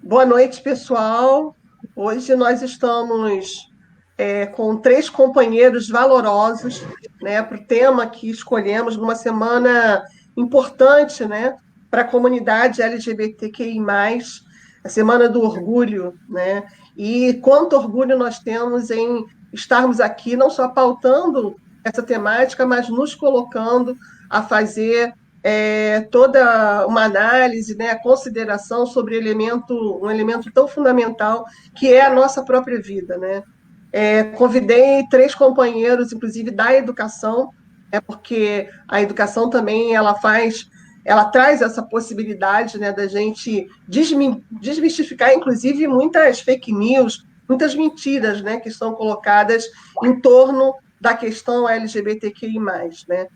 Boa noite, pessoal. Hoje nós estamos com três companheiros valorosos, né, para o tema que escolhemos numa semana importante, né, para a comunidade LGBTQI+, a Semana do Orgulho, né? E quanto orgulho nós temos em estarmos aqui, não só pautando essa temática, mas nos colocando a fazer toda uma análise, né, a consideração sobre um elemento tão fundamental que é a nossa própria vida, né? Convidei três companheiros, inclusive da educação, porque a educação também ela traz essa possibilidade, né, da gente desmistificar, inclusive, muitas fake news, muitas mentiras, né, que são colocadas em torno da questão LGBTQI+, né?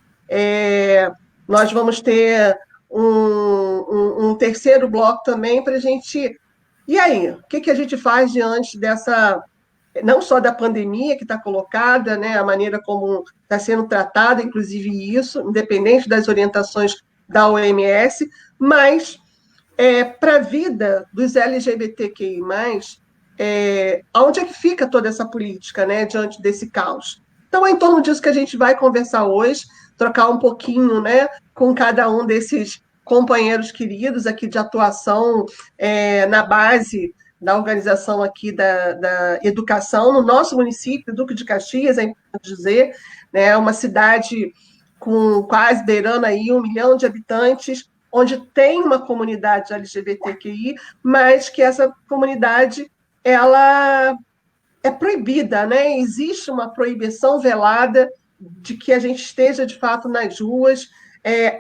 Nós vamos ter um terceiro bloco também para a gente. E aí, o que a gente faz diante dessa, não só da pandemia que está colocada, né, a maneira como está sendo tratada, inclusive isso, independente das orientações da OMS, mas para a vida dos LGBTQI+, onde é que fica toda essa política, né, diante desse caos? Então, é em torno disso que a gente vai conversar hoje, trocar um pouquinho, né, com cada um desses companheiros queridos aqui de atuação na base da organização aqui da educação no nosso município, Duque de Caxias, é importante dizer, né, uma cidade com quase beirando aí 1 milhão de habitantes, onde tem uma comunidade LGBTQI, mas que essa comunidade ela é proibida, né? Existe uma proibição velada de que a gente esteja de fato nas ruas,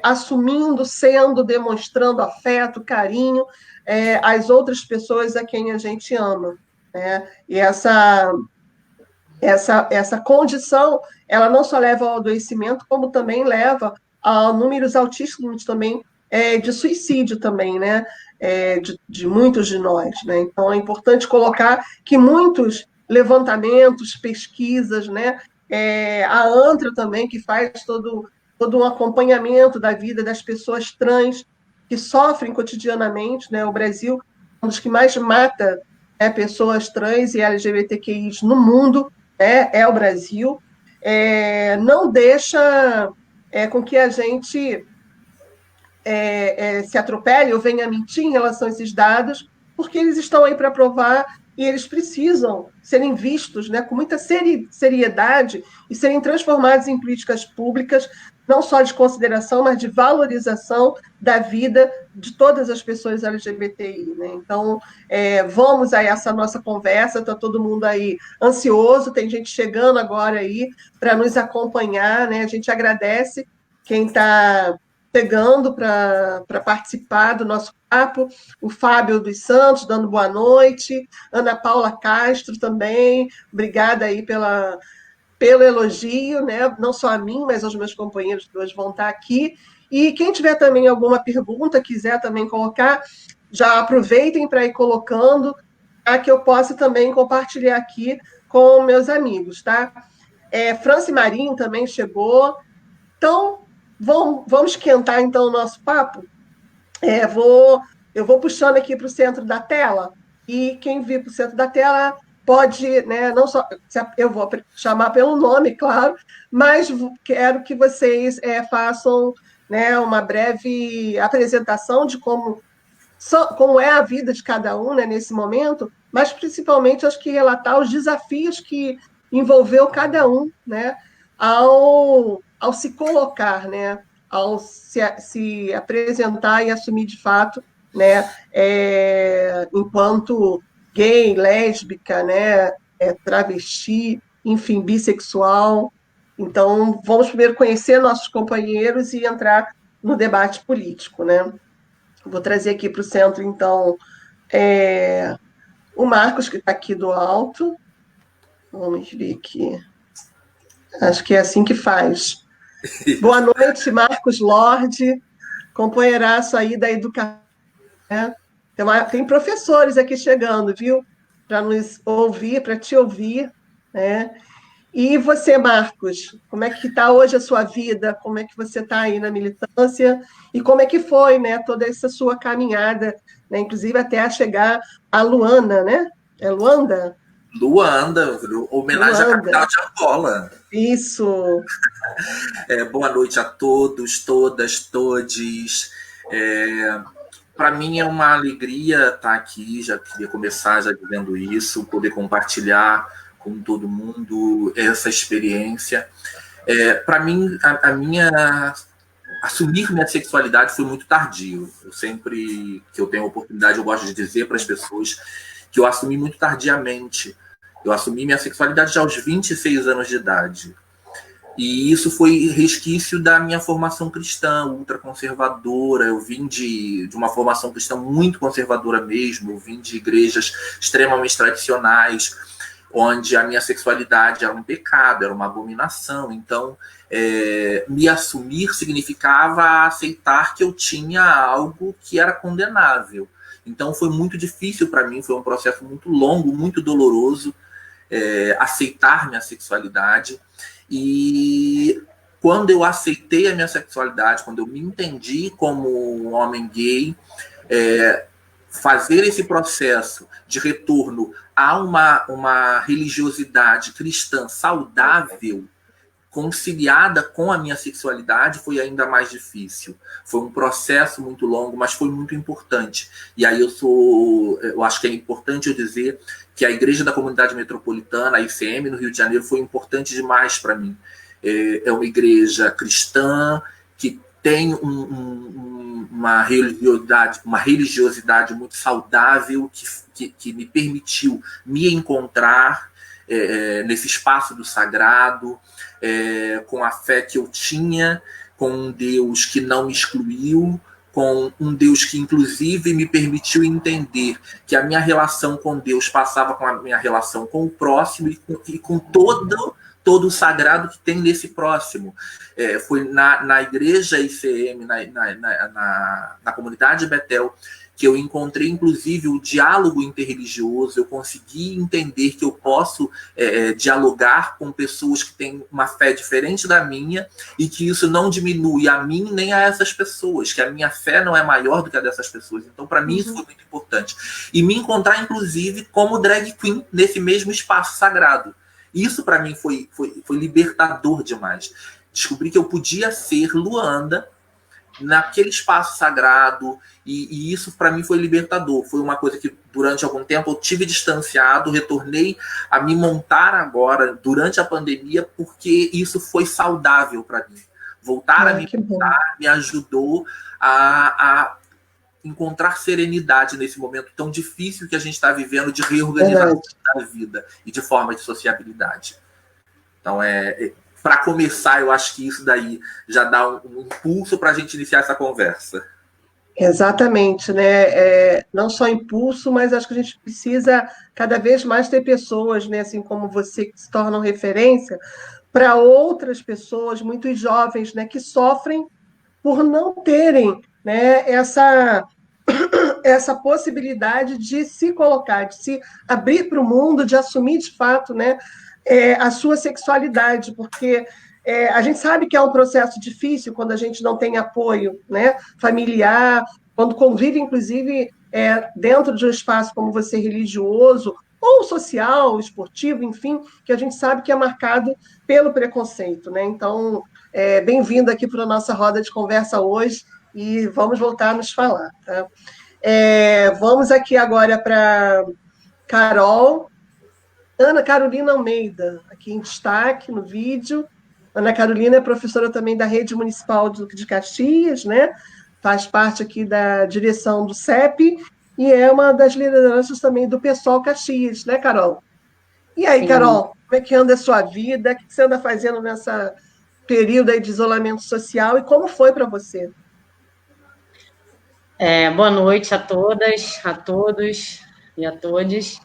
assumindo, demonstrando afeto, carinho às outras pessoas a quem a gente ama, né? E essa condição, ela não só leva ao adoecimento, como também leva a números altíssimos também de suicídio também, né? De muitos de nós, né? Então é importante colocar que muitos levantamentos, pesquisas, né? A ANTRA também, que faz todo um acompanhamento da vida das pessoas trans que sofrem cotidianamente, né? O Brasil é um dos que mais mata pessoas trans e LGBTQIs no mundo, é o Brasil, não deixa com que a gente se atropele ou venha mentir em relação a esses dados, porque eles estão aí para provar e eles precisam serem vistos, né, com muita seriedade e serem transformados em políticas públicas, não só de consideração, mas de valorização da vida de todas as pessoas LGBTI. Né? Então, vamos a essa nossa conversa, está todo mundo aí ansioso, tem gente chegando agora aí para nos acompanhar, né? A gente agradece quem está pegando para participar do nosso papo, o Fábio dos Santos, dando boa noite, Ana Paula Castro também, obrigada aí pelo elogio, né? Não só a mim, mas aos meus companheiros que hoje vão estar aqui. E quem tiver também alguma pergunta, quiser também colocar, já aproveitem para ir colocando, para que eu possa também compartilhar aqui com meus amigos, tá? Franci Marinho também chegou. Então, vamos esquentar então o nosso papo? Eu vou puxando aqui para o centro da tela, e quem vir para o centro da tela pode, né, não só, eu vou chamar pelo nome, claro, mas quero que vocês façam, né, uma breve apresentação de como é a vida de cada um, né, nesse momento, mas principalmente acho que relatar os desafios que envolveu cada um, né, ao se colocar, né, ao se apresentar e assumir de fato, né, enquanto gay, lésbica, né, travesti, enfim, bissexual. Então, vamos primeiro conhecer nossos companheiros e entrar no debate político, né? Vou trazer aqui para o centro, então, o Marcos, que está aqui do alto. Vamos ver aqui. Acho que é assim que faz. Boa noite, Marcos Lorde, companheiraço aí da educação. Né? Tem professores aqui chegando, viu? Para nos ouvir, para te ouvir. Né? E você, Marcos, como é que está hoje a sua vida? Como é que você está aí na militância? E como é que foi, né, toda essa sua caminhada, né, inclusive até a chegar a Luanda, né? É Luanda? Luanda, homenagem à Luanda. capital de Angola. Isso. Boa noite a todos, todas, todes. Para mim é uma alegria estar aqui, já queria começar já dizendo isso, poder compartilhar com todo mundo essa experiência. Para mim, a minha assumir minha sexualidade foi muito tardio. Eu sempre que eu tenho a oportunidade, eu gosto de dizer para as pessoas que eu assumi muito tardiamente. Eu assumi minha sexualidade já aos 26 anos de idade. E isso foi resquício da minha formação cristã, ultraconservadora. Eu vim de uma formação cristã muito conservadora mesmo. Eu vim de igrejas extremamente tradicionais, onde a minha sexualidade era um pecado, era uma abominação. Então, me assumir significava aceitar que eu tinha algo que era condenável. Então, foi muito difícil para mim, foi um processo muito longo, muito doloroso, aceitar minha sexualidade. E quando eu aceitei a minha sexualidade, quando eu me entendi como um homem gay, fazer esse processo de retorno a uma religiosidade cristã saudável, conciliada com a minha sexualidade, foi ainda mais difícil. Foi um processo muito longo, mas foi muito importante. E aí eu acho que é importante eu dizer que a Igreja da Comunidade Metropolitana, a ICM, no Rio de Janeiro, foi importante demais para mim. É uma igreja cristã que tem uma religiosidade muito saudável que me permitiu me encontrar nesse espaço do sagrado, com a fé que eu tinha, com um Deus que não me excluiu, com um Deus que inclusive me permitiu entender que a minha relação com Deus passava com a minha relação com o próximo e com todo o sagrado que tem nesse próximo. Foi na igreja ICM, na comunidade Betel, que eu encontrei, inclusive, o diálogo interreligioso. Eu consegui entender que eu posso dialogar com pessoas que têm uma fé diferente da minha e que isso não diminui a mim nem a essas pessoas, que a minha fé não é maior do que a dessas pessoas. Então, para mim, isso foi muito importante. E me encontrar, inclusive, como drag queen nesse mesmo espaço sagrado. Isso, para mim, foi libertador demais. Descobri que eu podia ser Luanda naquele espaço sagrado, e isso para mim foi libertador. Foi uma coisa que durante algum tempo eu tive distanciado, retornei a me montar agora durante a pandemia, porque isso foi saudável para mim. Voltar a me montar me ajudou a encontrar serenidade nesse momento tão difícil que a gente está vivendo de reorganização da vida e de forma de sociabilidade. Então, para começar, eu acho que isso daí já dá um impulso para a gente iniciar essa conversa. Exatamente, né? Não só impulso, mas acho que a gente precisa cada vez mais ter pessoas, né, assim como você, que se tornam referência para outras pessoas, muito jovens, né, que sofrem por não terem, né, essa possibilidade de se colocar, de se abrir para o mundo, de assumir de fato, né, a sua sexualidade, porque a gente sabe que é um processo difícil quando a gente não tem apoio, né, familiar, quando convive, inclusive, dentro de um espaço como você, religioso, ou social, esportivo, enfim, que a gente sabe que é marcado pelo preconceito, né? Então, bem-vindo aqui para a nossa roda de conversa hoje e vamos voltar a nos falar, tá? Vamos aqui agora para Carol. Ana Carolina Almeida, aqui em destaque no vídeo. Ana Carolina é professora também da Rede Municipal de Duque de Caxias, né? Faz parte aqui da direção do CEP e é uma das lideranças também do PSOL Caxias, né, Carol? E aí, Sim. Carol, como é que anda a sua vida? O que você anda fazendo nessa período aí de isolamento social e como foi para você? Boa noite a todas, a todos e a todes.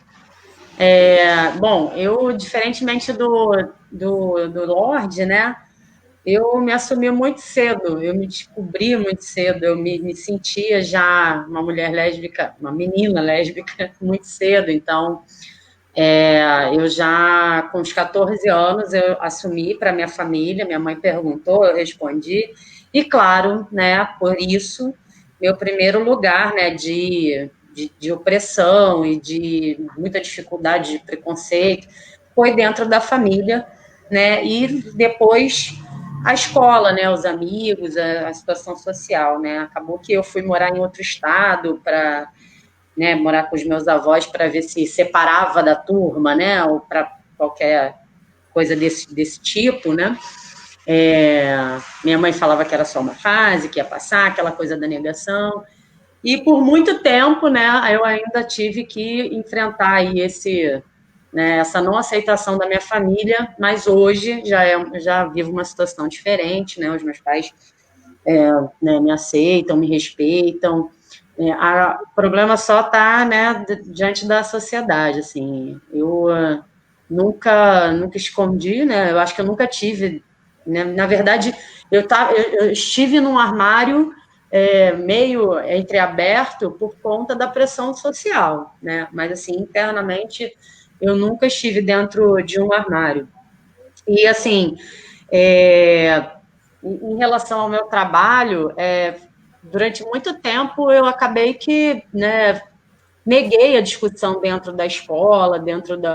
Bom, eu, diferentemente do Lorde, né, eu me assumi muito cedo, eu me descobri muito cedo, eu me sentia já uma mulher lésbica, uma menina lésbica muito cedo, então Eu já, com os 14 anos, eu assumi para minha família, minha mãe perguntou, eu respondi, e claro, né, por isso, meu primeiro lugar, né, de opressão e de muita dificuldade de preconceito foi dentro da família, né, e depois a escola, né, os amigos, a situação social, né, acabou que eu fui morar em outro estado para, né, morar com os meus avós para ver se separava da turma, né, ou para qualquer coisa desse tipo, né. Minha mãe falava que era só uma fase, que ia passar, aquela coisa da negação, e por muito tempo, né, eu ainda tive que enfrentar aí né, essa não aceitação da minha família, mas hoje já vivo uma situação diferente, né, os meus pais né, me aceitam, me respeitam. O problema só está, né, diante da sociedade, assim. Eu nunca escondi, né? Eu acho que eu nunca tive, né? Na verdade, eu estive num armário meio entreaberto por conta da pressão social, né? Mas assim, internamente, eu nunca estive dentro de um armário. E assim, em relação ao meu trabalho, durante muito tempo eu acabei que, né, neguei a discussão dentro da escola, dentro do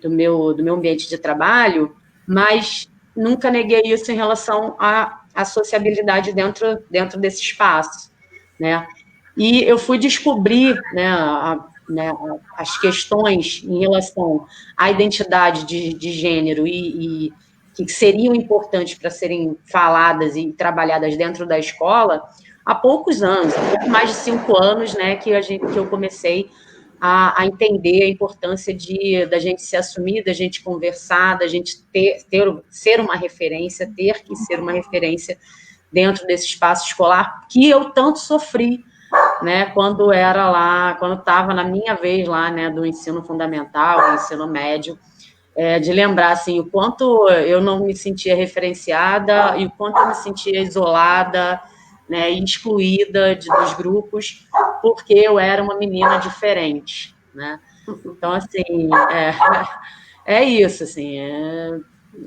meu ambiente de trabalho, mas nunca neguei isso em relação à sociabilidade dentro desse espaço, né? E eu fui descobrir, né, as questões em relação à identidade de gênero e que seriam importantes para serem faladas e trabalhadas dentro da escola há poucos anos, há pouco mais de 5 anos, né, que eu comecei a entender a importância da gente se assumir, da gente conversar, da gente ser uma referência, ter que ser uma referência dentro desse espaço escolar que eu tanto sofri, né, quando estava na minha vez lá, né, do ensino fundamental, ensino médio, de lembrar, assim, o quanto eu não me sentia referenciada e o quanto eu me sentia isolada, né, excluída dos grupos, porque eu era uma menina diferente, né? Então, assim, é isso, assim,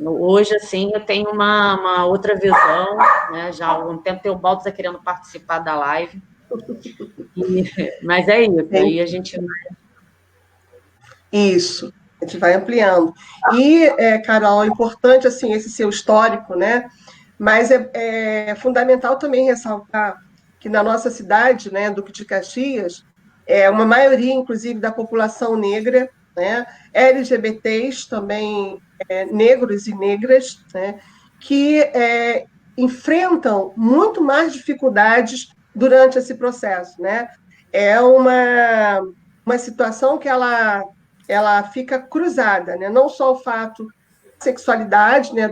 hoje, assim, eu tenho uma outra visão, né, já há algum tempo o Baldo está querendo participar da live, mas é isso, aí a gente vai... Isso, a gente vai ampliando. E, Carol, é importante, assim, esse seu histórico, né? Mas é fundamental também ressaltar que na nossa cidade, né, Duque de Caxias, uma maioria, inclusive, da população negra, né, LGBTs também, negros e negras, né, que enfrentam muito mais dificuldades durante esse processo, né? É uma situação que ela fica cruzada, né? Não só o fato da sexualidade, né,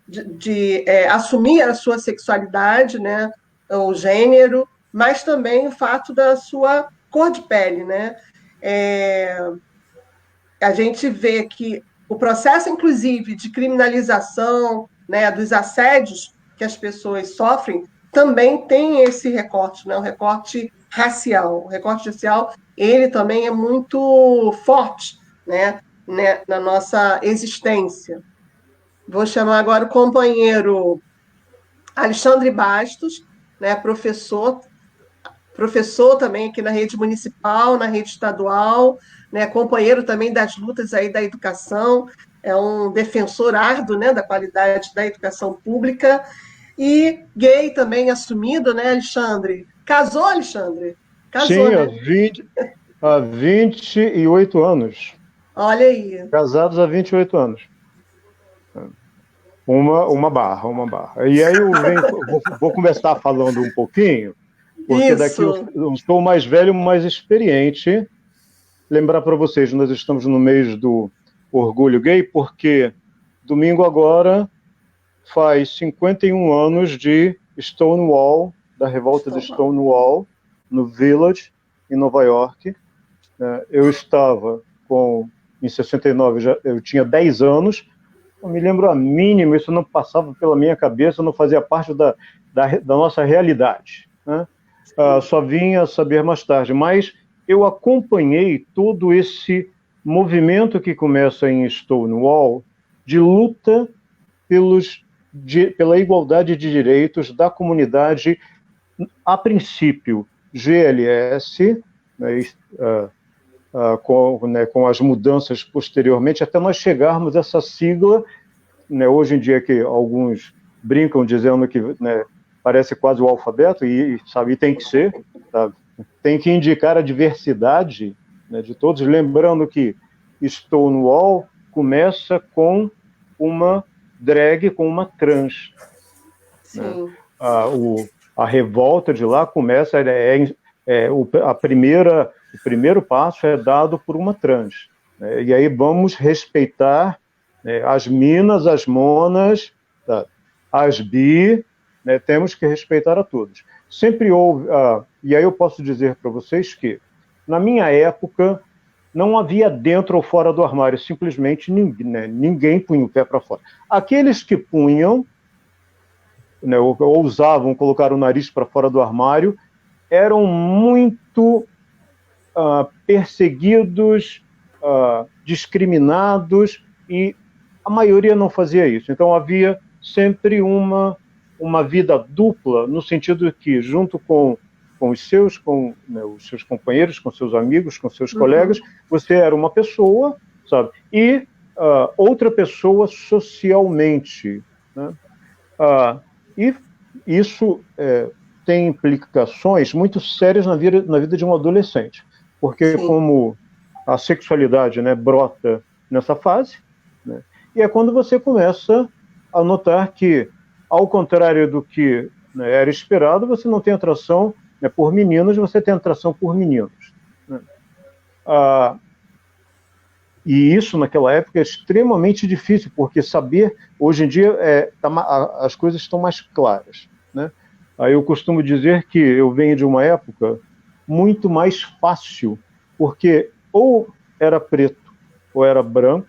de assumir a sua sexualidade, né, o gênero, mas também o fato da sua cor de pele, né? A gente vê que o processo, inclusive, de criminalização, né, dos assédios que as pessoas sofrem, também tem esse recorte, né, o recorte racial. O recorte racial, ele também é muito forte, né, na nossa existência. Vou chamar agora o companheiro Alexandre Bastos, né, professor também aqui na rede municipal, na rede estadual, né, companheiro também das lutas aí da educação, é um defensor árduo, né, da qualidade da educação pública, e gay também assumido, né, Alexandre? Casou, Alexandre? Casou, sim, né? há 28 anos. Olha aí. Casados há 28 anos. Uma barra. E aí vou começar falando um pouquinho, porque Isso. Daqui eu sou mais velho, mais experiente. Lembrar para vocês, nós estamos no mês do orgulho gay, porque domingo agora faz 51 anos de Stonewall, da revolta de Stonewall, no Village, em Nova York. Eu estava em 69, eu tinha 10 anos, não me lembro a mínima, isso não passava pela minha cabeça, não fazia parte da nossa realidade, né? Só vinha a saber mais tarde, mas eu acompanhei todo esse movimento que começa em Stonewall de luta pela igualdade de direitos da comunidade, a princípio GLS, né, com as mudanças posteriormente, até nós chegarmos a essa sigla, né, hoje em dia que alguns brincam dizendo que, né, parece quase o alfabeto, e tem que ser, sabe? Tem que indicar a diversidade, né, de todos, lembrando que Stonewall começa com uma drag, com uma trans. Né? A revolta de lá começa, o primeiro passo é dado por uma trans. Né? E aí vamos respeitar, né, as minas, as monas, tá? As bi, né? Temos que respeitar a todos. Sempre houve, e aí eu posso dizer para vocês que, na minha época, não havia dentro ou fora do armário, simplesmente ninguém punha o pé para fora. Aqueles que punham, né, ou ousavam colocar o nariz para fora do armário, eram muito perseguidos, discriminados, e a maioria não fazia isso. Então havia sempre uma vida dupla, no sentido que, junto com os seus companheiros, com seus amigos, com seus colegas, você era uma pessoa, sabe? E outra pessoa socialmente, né? E isso tem implicações muito sérias na vida de um adolescente, porque como a sexualidade, né, brota nessa fase, né, e é quando você começa a notar que, ao contrário do que, né, era esperado, você não tem atração, né, por meninos, você tem atração por meninos. Né? E isso, naquela época, é extremamente difícil, porque saber, hoje em dia, as coisas estão mais claras. Né? Aí eu costumo dizer que eu venho de uma época muito mais fácil, porque ou era preto, ou era branco,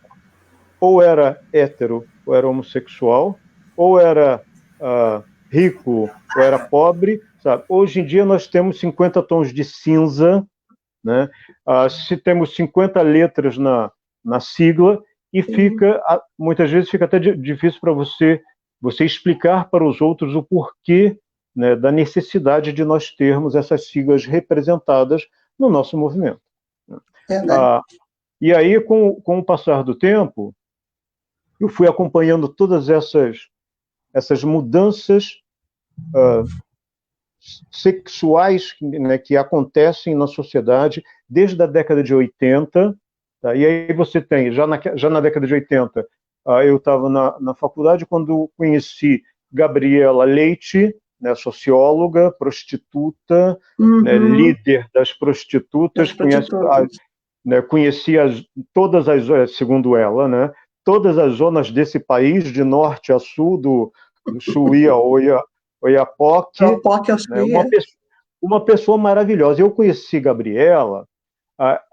ou era hétero, ou era homossexual, ou era rico, ou era pobre. Sabe? Hoje em dia nós temos 50 tons de cinza, né? Se temos 50 letras na sigla, e muitas vezes fica até difícil para você explicar para os outros o porquê, né, da necessidade de nós termos essas siglas representadas no nosso movimento. E aí, com o passar do tempo, eu fui acompanhando todas essas mudanças sexuais, né, que acontecem na sociedade desde a década de 80. Tá? E aí você tem, já na década de 80, eu estava na faculdade quando conheci Gabriela Leite, né, socióloga, prostituta, né, líder das prostitutas, conhecia todas as, segundo ela, né, todas as zonas desse país, de norte a sul, do Chuí ao Oiapoque, né, uma pessoa maravilhosa. Eu conheci Gabriela,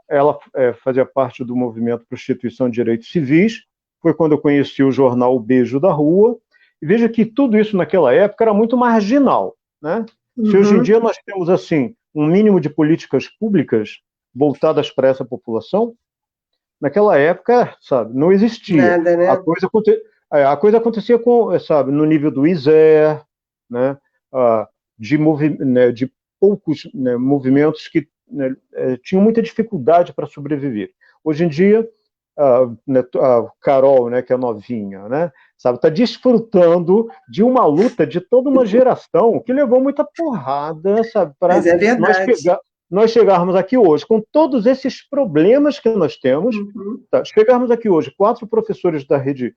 ela fazia parte do movimento Prostituição e Direitos Civis, foi quando eu conheci o jornal O Beijo da Rua, e veja que tudo isso naquela época era muito marginal. Né? Se hoje em dia nós temos assim um mínimo de políticas públicas voltadas para essa população, naquela época, sabe, não existia. Nada, né? A coisa acontecia no nível do ISER, né, de poucos, né, movimentos que, né, tinham muita dificuldade para sobreviver. Hoje em dia, a Carol, né, que é novinha, né, sabe, está desfrutando de uma luta de toda uma geração que levou muita porrada, sabe, para nós chegarmos aqui hoje com todos esses problemas que nós temos, tá? Chegarmos aqui hoje 4 professores da rede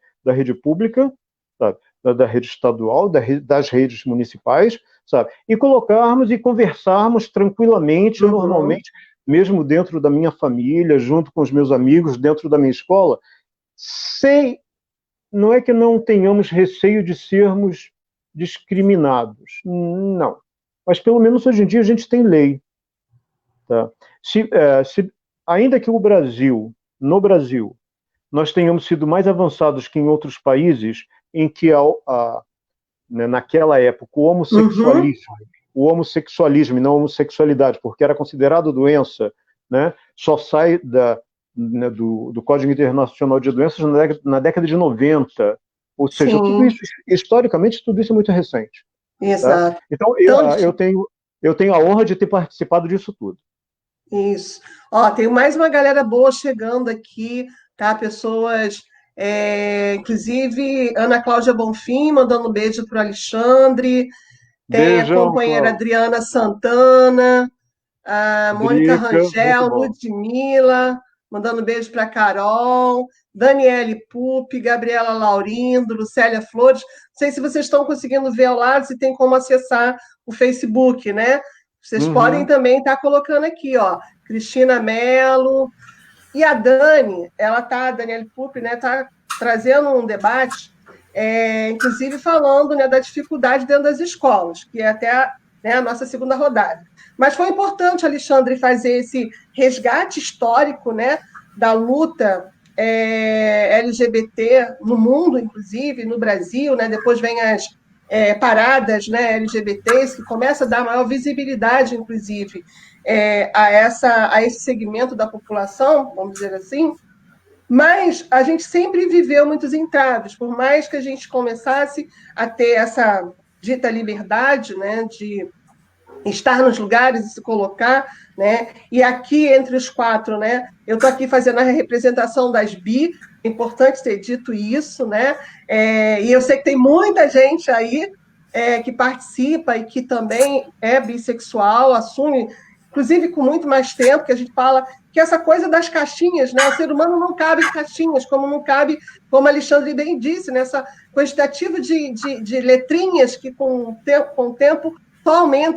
pública, sabe, da rede estadual, das redes municipais, sabe, e colocarmos e conversarmos tranquilamente, normalmente, mesmo dentro da minha família, junto com os meus amigos, dentro da minha escola, não é que não tenhamos receio de sermos discriminados, não, mas pelo menos hoje em dia a gente tem lei. Tá? Ainda que no Brasil, nós tenhamos sido mais avançados que em outros países em que, né, naquela época, o homossexualismo e não a homossexualidade, porque era considerado doença, né, só sai do Código Internacional de Doenças na década de 90. Ou seja, tudo isso, historicamente, tudo isso é muito recente. Exato. Tá? Então, eu tenho a honra de ter participado disso tudo. Isso. Ó, tem mais uma galera boa chegando aqui, tá? Pessoas, inclusive Ana Cláudia Bonfim mandando um beijo para o Alexandre. Tem a Beijão, companheira Cláudia. Adriana Santana, a Mônica Drica, Rangel, muito bom. Ludmila, mandando um beijo para Carol, Daniele Pupi, Gabriela Laurindo, Lucélia Flores. Não sei se vocês estão conseguindo ver ao lado, se tem como acessar o Facebook, né? Vocês podem também estar colocando aqui, ó, Cristina Mello. E a Dani, a Daniele Pupi, né, está trazendo um debate, inclusive falando, né, da dificuldade dentro das escolas, que é até, né, a nossa segunda rodada. Mas foi importante, Alexandre, fazer esse resgate histórico, né, da luta LGBT no mundo, inclusive, no Brasil, né, depois vem as paradas, né, LGBTs, que começa a dar maior visibilidade, inclusive, a esse segmento da população, vamos dizer assim, mas a gente sempre viveu muitos entraves, por mais que a gente começasse a ter essa dita liberdade, né, de estar nos lugares e se colocar, né? E aqui entre os quatro, né? Eu estou aqui fazendo a representação das bi, é importante ter dito isso, né? E eu sei que tem muita gente aí que participa e que também é bissexual, assume, inclusive com muito mais tempo, que a gente fala que essa coisa das caixinhas, né? O ser humano não cabe em caixinhas, como não cabe, como Alexandre bem disse, nessa quantitativa de letrinhas que com o tempo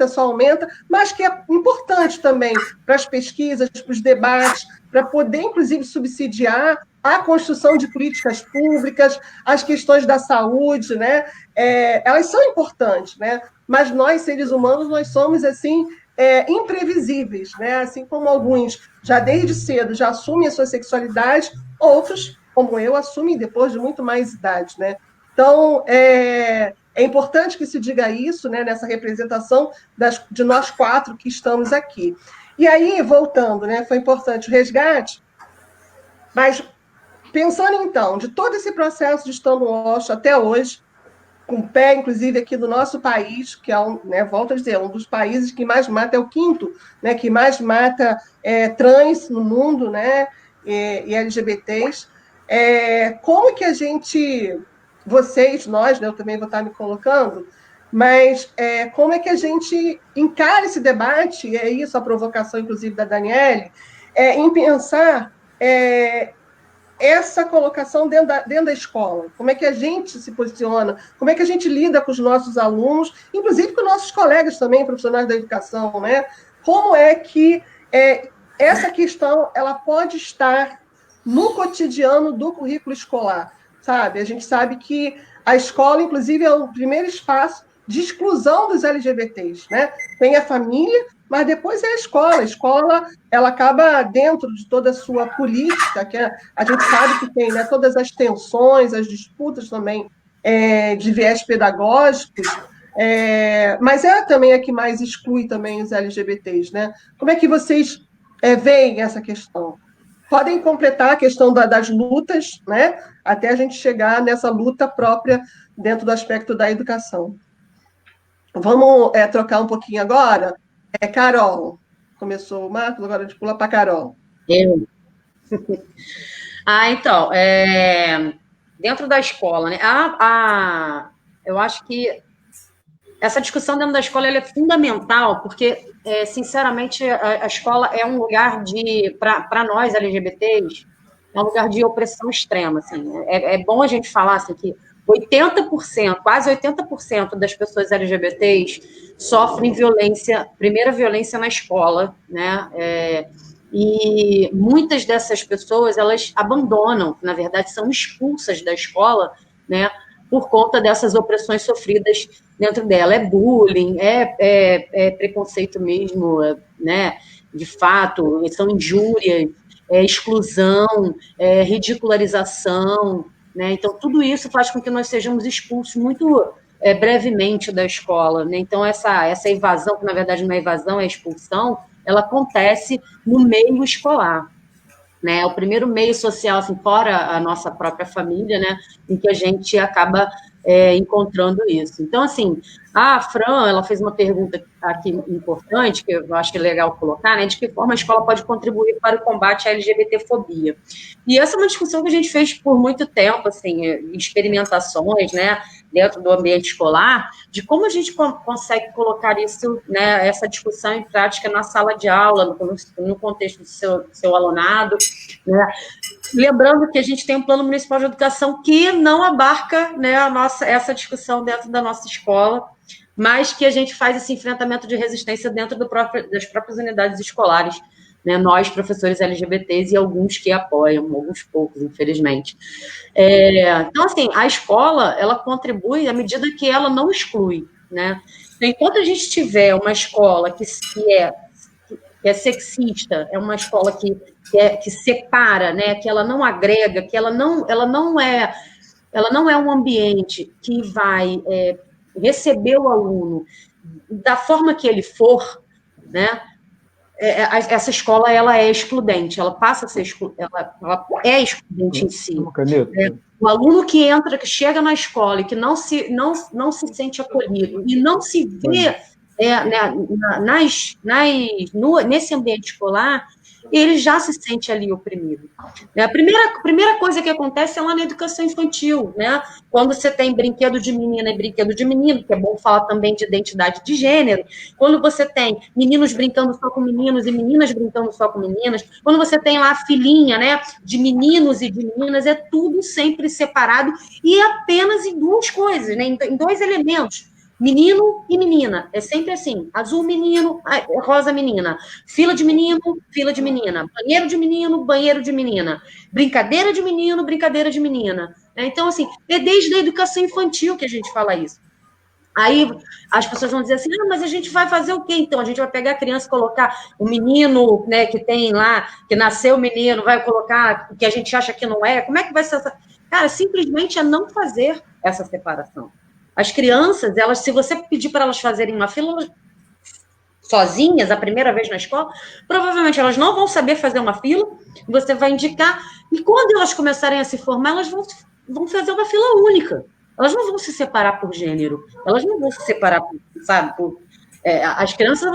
só aumenta, mas que é importante também para as pesquisas, para os debates, para poder, inclusive, subsidiar a construção de políticas públicas, as questões da saúde, né? Elas são importantes, né? Mas nós, seres humanos, nós somos, assim, imprevisíveis, né? Assim como alguns, já desde cedo, já assumem a sua sexualidade, outros, como eu, assumem depois de muito mais idade, né? Então, é importante que se diga isso, né, nessa representação de nós quatro que estamos aqui. E aí, voltando, né, foi importante o resgate, mas pensando, então, de todo esse processo de Stonewall até hoje, com pé, inclusive, aqui do nosso país, que é, volto a dizer, um dos países que mais mata, é o quinto, né, que mais mata trans no mundo, né, e LGBTs. Como que a gente... Vocês, nós, né, eu também vou estar me colocando, mas como é que a gente encara esse debate, e é isso a provocação, inclusive, da Daniele, em pensar essa colocação dentro da escola, como é que a gente se posiciona, como é que a gente lida com os nossos alunos, inclusive com nossos colegas também, profissionais da educação, né? Como é que essa questão ela pode estar no cotidiano do currículo escolar, sabe? A gente sabe que a escola, inclusive, é o primeiro espaço de exclusão dos LGBTs, né? Tem a família, mas depois é a escola. A escola, ela acaba dentro de toda a sua política, que a gente sabe que tem, né, todas as tensões, as disputas também de viés pedagógicos, mas é também a que mais exclui também os LGBTs, né? Como é que vocês veem essa questão? Podem completar a questão das lutas, né? Até a gente chegar nessa luta própria dentro do aspecto da educação. Vamos trocar um pouquinho agora? Carol, começou o Marcos, agora a gente pula para a Carol. Eu. Então, dentro da escola, né? Eu acho que essa discussão dentro da escola ela é fundamental, porque, sinceramente, a escola é um lugar para nós, LGBTs, é um lugar de opressão extrema. Assim. É bom a gente falar assim, que 80%, quase 80% das pessoas LGBTs sofrem primeira violência na escola, né? E muitas dessas pessoas, elas abandonam, na verdade, são expulsas da escola, né? Por conta dessas opressões sofridas dentro dela. É bullying, é preconceito mesmo, né? De fato, são injúrias, exclusão, ridicularização, né? Então, tudo isso faz com que nós sejamos expulsos muito brevemente da escola, né? Então, essa evasão, que na verdade não é evasão, é expulsão, ela acontece no meio escolar. Né, o primeiro meio social, assim, fora a nossa própria família, né, em que a gente acaba encontrando isso. Então, assim, a Fran, ela fez uma pergunta aqui importante, que eu acho que é legal colocar, né, de que forma a escola pode contribuir para o combate à LGBTfobia. E essa é uma discussão que a gente fez por muito tempo, assim, experimentações, né, dentro do ambiente escolar, de como a gente consegue colocar isso, né, essa discussão em prática na sala de aula, no contexto do seu alunado, né? Lembrando que a gente tem um plano municipal de educação que não abarca, né, essa discussão dentro da nossa escola, mas que a gente faz esse enfrentamento de resistência dentro das próprias unidades escolares, né, nós, professores LGBTs, e alguns que apoiam, alguns poucos, infelizmente. Então, assim, a escola, ela contribui à medida que ela não exclui, né? Então, enquanto a gente tiver uma escola que é sexista, é uma escola que separa, né, que ela não agrega, que ela não é um ambiente que vai receber o aluno da forma que ele for, né, essa escola ela é excludente, ela passa a ser ela é excludente em si. O aluno que chega na escola e que não se sente acolhido e não se vê nesse ambiente escolar, ele já se sente ali oprimido. A primeira coisa que acontece é lá na educação infantil, né? Quando você tem brinquedo de menina e brinquedo de menino, que é bom falar também de identidade de gênero, quando você tem meninos brincando só com meninos e meninas brincando só com meninas, quando você tem lá a filinha, né, de meninos e de meninas, é tudo sempre separado e apenas em duas coisas, né, em dois elementos. Menino e menina, é sempre assim, azul menino, rosa menina, fila de menino, fila de menina, banheiro de menino, banheiro de menina, brincadeira de menino, brincadeira de menina. Então, assim, é desde a educação infantil que a gente fala isso. Aí as pessoas vão dizer assim, mas a gente vai fazer o quê, então? A gente vai pegar a criança e colocar o menino, né, que tem lá, que nasceu menino, vai colocar o que a gente acha que não é? Como é que vai ser essa... Cara, simplesmente é não fazer essa separação. As crianças, se você pedir para elas fazerem uma fila sozinhas, a primeira vez na escola, provavelmente elas não vão saber fazer uma fila, você vai indicar, e quando elas começarem a se formar, elas vão fazer uma fila única. Elas não vão se separar por gênero, elas não vão se separar, as crianças,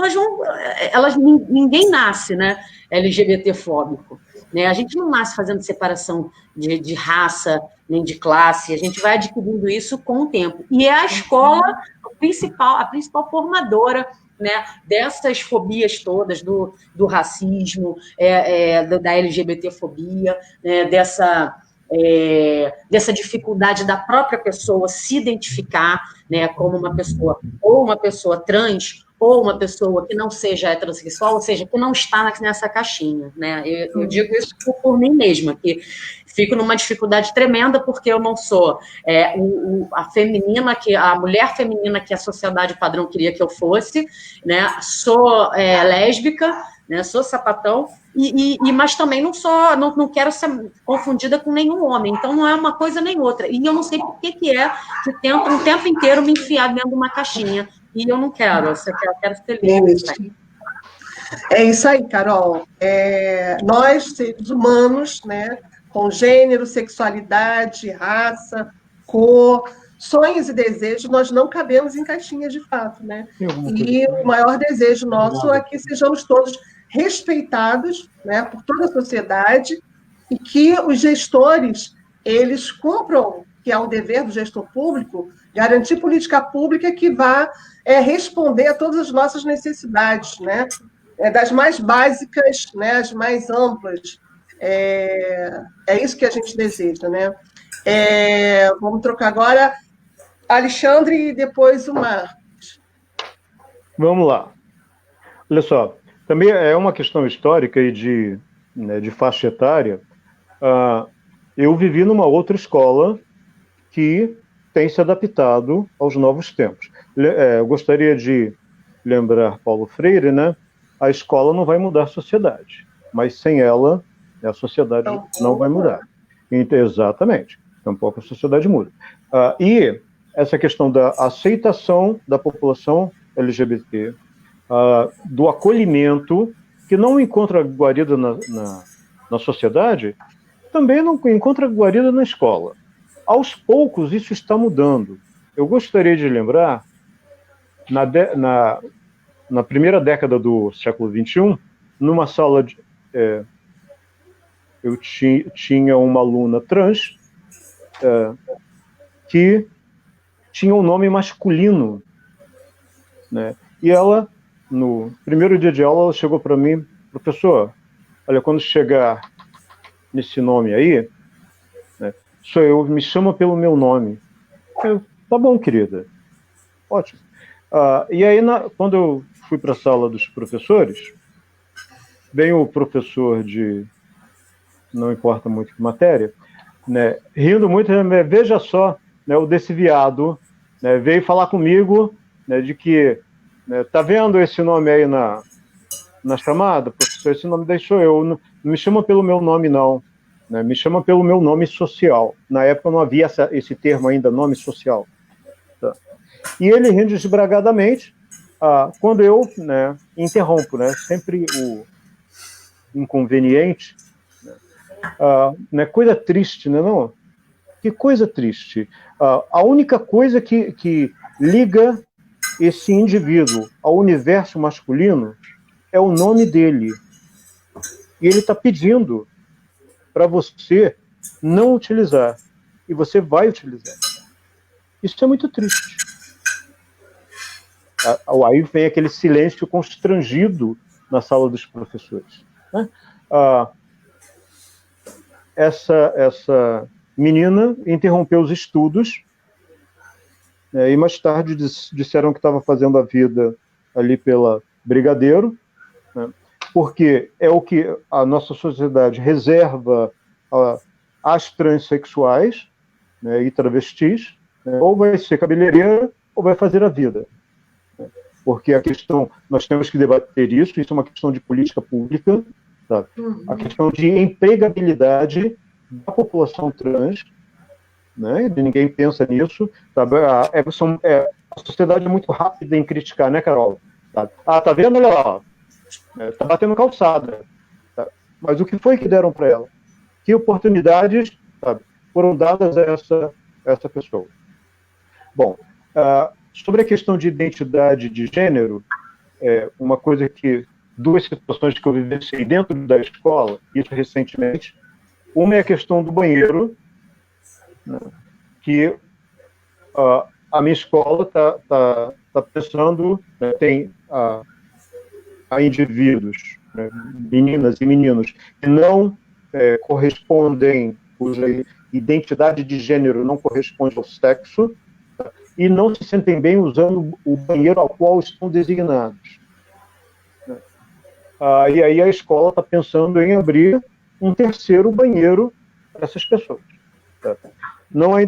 ninguém nasce, né, LGBT-fóbico. Né? A gente não nasce fazendo separação de raça, nem de classe, a gente vai adquirindo isso com o tempo. E é a escola a principal formadora, né, dessas fobias todas, do racismo, da LGBT-fobia, né, dessa dificuldade da própria pessoa se identificar, né, como uma pessoa trans, ou uma pessoa que não seja heterossexual, ou seja, que não está nessa caixinha, né? Eu digo isso por mim mesma, que fico numa dificuldade tremenda porque eu não sou a mulher feminina que a sociedade padrão queria que eu fosse, né? Sou lésbica, né? Sou sapatão, mas também não quero ser confundida com nenhum homem, então não é uma coisa nem outra, e eu não sei por que tentam o tempo inteiro me enfiar dentro de uma caixinha, e eu não quero, eu quero ser livre. É isso aí, Carol. Nós, seres humanos, né, com gênero, sexualidade, raça, cor, sonhos e desejos, nós não cabemos em caixinhas de fato, né? E o maior desejo nosso é que sejamos todos respeitados, né, por toda a sociedade, e que os gestores, eles cumpram, que é o dever do gestor público, garantir política pública que vá responder a todas as nossas necessidades, né? Das mais básicas, né, as mais amplas. É isso que a gente deseja, né? Vamos trocar agora Alexandre e depois o Marcos. Vamos lá. Olha só, também é uma questão histórica e de faixa etária. Eu vivi numa outra escola que tem se adaptado aos novos tempos. Eu gostaria de lembrar Paulo Freire, né? A escola não vai mudar a sociedade, mas sem ela, a sociedade não vai mudar. Exatamente, tampouco a sociedade muda. E essa questão da aceitação da população LGBT, do acolhimento, que não encontra guarida na sociedade, também não encontra guarida na escola. Aos poucos, isso está mudando. Eu gostaria de lembrar, na primeira década do século XXI, numa sala eu tinha uma aluna trans que tinha um nome masculino, né? E ela, no primeiro dia de aula, ela chegou para mim: professor, olha, quando chegar nesse nome aí, né, sou eu, me chama pelo meu nome. Tá bom, querida. Ótimo. E aí, quando eu fui para a sala dos professores, vem o professor de não importa muito que matéria, né, rindo muito, né, veja só, né, o desse viado, né, veio falar comigo, né, de que, né, tá vendo esse nome aí na chamada? Professor, esse nome daí sou eu, não me chama pelo meu nome não, né, me chama pelo meu nome social. Na época não havia esse termo ainda, nome social. Tá. E ele rindo desbragadamente, quando eu, né, interrompo, né, sempre o inconveniente, né, coisa triste, né, não? Que coisa triste. A única coisa que liga esse indivíduo ao universo masculino é o nome dele. E ele está pedindo para você não utilizar. E você vai utilizar. Isso é muito triste. Aí vem aquele silêncio constrangido na sala dos professores, né? Essa menina interrompeu os estudos, né, e mais tarde disseram que estava fazendo a vida ali pela Brigadeiro, né, porque é o que a nossa sociedade reserva às transexuais, né, e travestis, né, ou vai ser cabeleireira ou vai fazer a vida. Né, porque a questão, nós temos que debater isso é uma questão de política pública, sabe? A questão de empregabilidade da população trans, né? Ninguém pensa nisso, sabe? A sociedade é muito rápida em criticar, né, Carol? Sabe? Tá vendo? Olha lá, tá batendo calçada. Tá? Mas o que foi que deram para ela? Que oportunidades, sabe, foram dadas a essa pessoa? Bom, sobre a questão de identidade de gênero, uma coisa duas situações que eu vivenciei dentro da escola, isso recentemente. Uma é a questão do banheiro, né, que a minha escola está pensando, né, tem a indivíduos, né, meninas e meninos, que não correspondem, cuja identidade de gênero não corresponde ao sexo, tá, e não se sentem bem usando o banheiro ao qual estão designados. E aí a escola está pensando em abrir um terceiro banheiro para essas pessoas. Tá?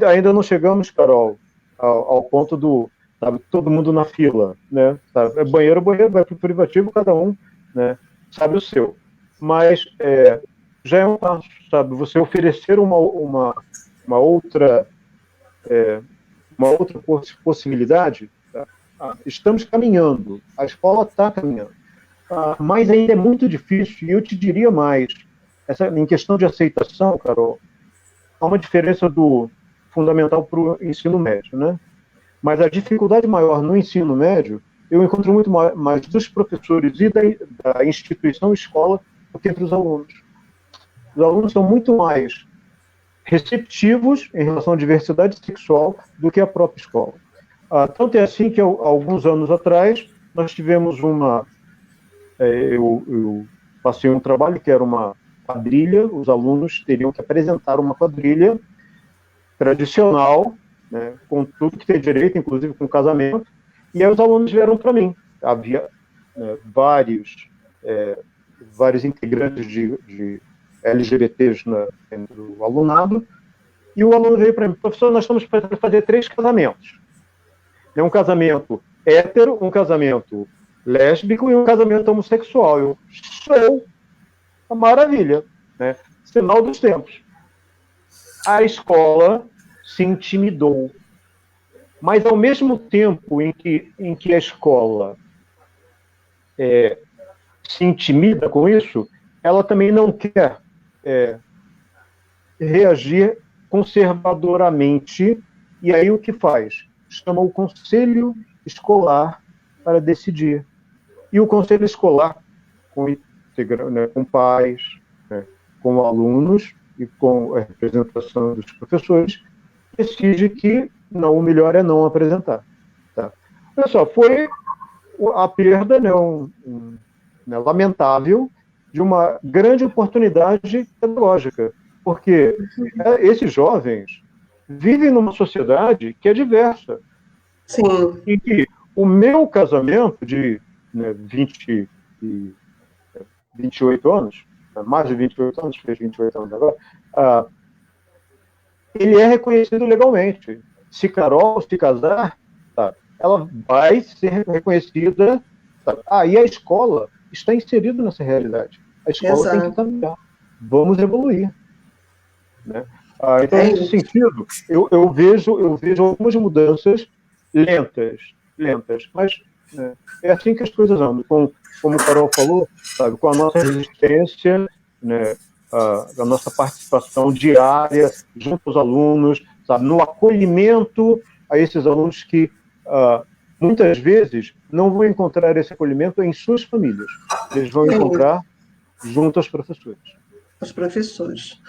Ainda não chegamos, Carol, ao ponto sabe, todo mundo na fila, né? Sabe? Banheiro, vai para o privativo, cada um, né, sabe o seu. Mas já é um passo, sabe? Você oferecer uma outra possibilidade. Tá? Estamos caminhando, a escola está caminhando. Mas ainda é muito difícil, e eu te diria mais, em questão de aceitação, Carol, há uma diferença do fundamental para o ensino médio, né? Mas a dificuldade maior no ensino médio, eu encontro muito mais dos professores e da instituição escola do que entre os alunos. Os alunos são muito mais receptivos em relação à diversidade sexual do que a própria escola. Tanto é assim que, alguns anos atrás, nós tivemos eu passei um trabalho que era uma quadrilha, os alunos teriam que apresentar uma quadrilha tradicional, né, com tudo que tem direito, inclusive com casamento, e aí os alunos vieram para mim. Havia vários integrantes de LGBTs entre o alunado, e o aluno veio para mim: professor, nós estamos para fazer 3 casamentos. Um casamento hétero, um casamento lésbico e um casamento homossexual. Eu sou uma maravilha, né? Sinal dos tempos. A escola se intimidou. Mas, ao mesmo tempo em que a escola se intimida com isso, ela também não quer reagir conservadoramente, e aí o que faz? Chama o conselho escolar para decidir. E o conselho escolar, com pais, né, com alunos e com a representação dos professores, decide que não, o melhor é não apresentar. Tá? Olha só, foi a perda, né, lamentável, de uma grande oportunidade pedagógica, porque esses jovens vivem numa sociedade que é diversa. Sim. E que o meu casamento de 28 anos, mais de 28 anos, fez 28 anos agora, ele é reconhecido legalmente. Se Carol se casar, tá, ela vai ser reconhecida. Tá, e a escola está inserida nessa realidade. A escola tem que caminhar. Vamos evoluir. Né? Então, nesse sentido, eu vejo algumas mudanças lentas, mas é assim que as coisas andam. Como o Carol falou, sabe, com a nossa resistência, né, a nossa participação diária junto aos alunos, sabe, no acolhimento a esses alunos que muitas vezes não vão encontrar esse acolhimento em suas famílias. Eles vão encontrar junto aos professores. Os professores.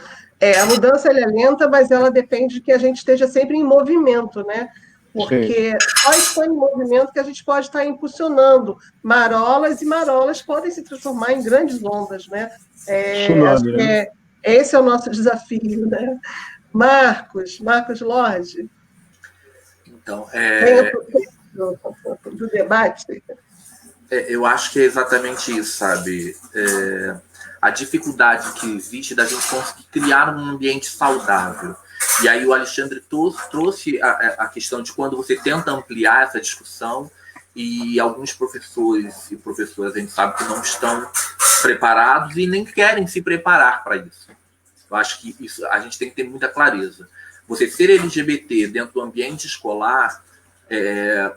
A mudança ela é lenta, mas ela depende de que a gente esteja sempre em movimento, né? Porque só está em movimento que a gente pode estar impulsionando marolas, e marolas podem se transformar em grandes ondas, né? Acho que esse é o nosso desafio, né? Marcos Lorde. Então, do debate. Eu acho que é exatamente isso, sabe? A dificuldade que existe da gente conseguir criar um ambiente saudável. E aí o Alexandre trouxe a questão de quando você tenta ampliar essa discussão, e alguns professores e professoras, a gente sabe que não estão preparados e nem querem se preparar para isso. Eu acho que isso a gente tem que ter muita clareza. Você ser LGBT dentro do ambiente escolar,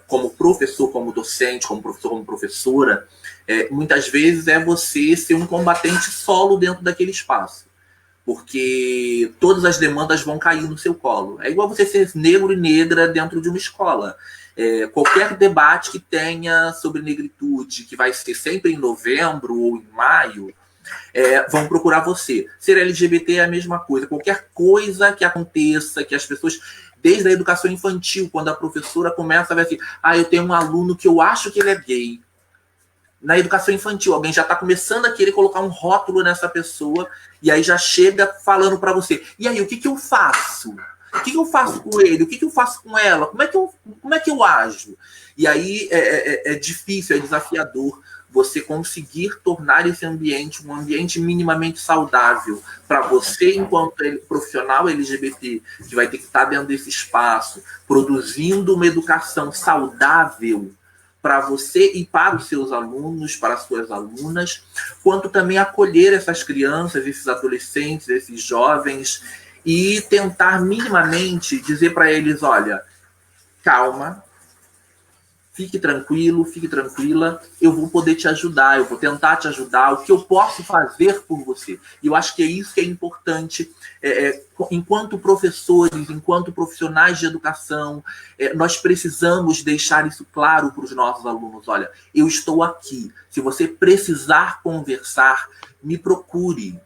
como professor, como docente, como professor, como professora, muitas vezes é você ser um combatente solo dentro daquele espaço. Porque todas as demandas vão cair no seu colo. É igual você ser negro e negra dentro de uma escola. Qualquer debate que tenha sobre negritude, que vai ser sempre em novembro ou em maio, vão procurar você. Ser LGBT é a mesma coisa. Qualquer coisa que aconteça, que as pessoas, desde a educação infantil, quando a professora começa a ver assim, eu tenho um aluno que eu acho que ele é gay. Na educação infantil, alguém já está começando a querer colocar um rótulo nessa pessoa, e aí já chega falando para você, e aí, o que eu faço? O que eu faço com ele? O que eu faço com ela? Como é que eu ajo? E aí é difícil, é desafiador você conseguir tornar esse ambiente um ambiente minimamente saudável para você, enquanto profissional LGBT, que vai ter que estar dentro desse espaço, produzindo uma educação saudável para você e para os seus alunos, para as suas alunas, quanto também acolher essas crianças, esses adolescentes, esses jovens, e tentar minimamente dizer para eles, olha, calma, fique tranquilo, fique tranquila, eu vou poder te ajudar, eu vou tentar te ajudar, o que eu posso fazer por você. E eu acho que é isso que é importante, enquanto professores, enquanto profissionais de educação, nós precisamos deixar isso claro para os nossos alunos. Olha, eu estou aqui, se você precisar conversar, me procure.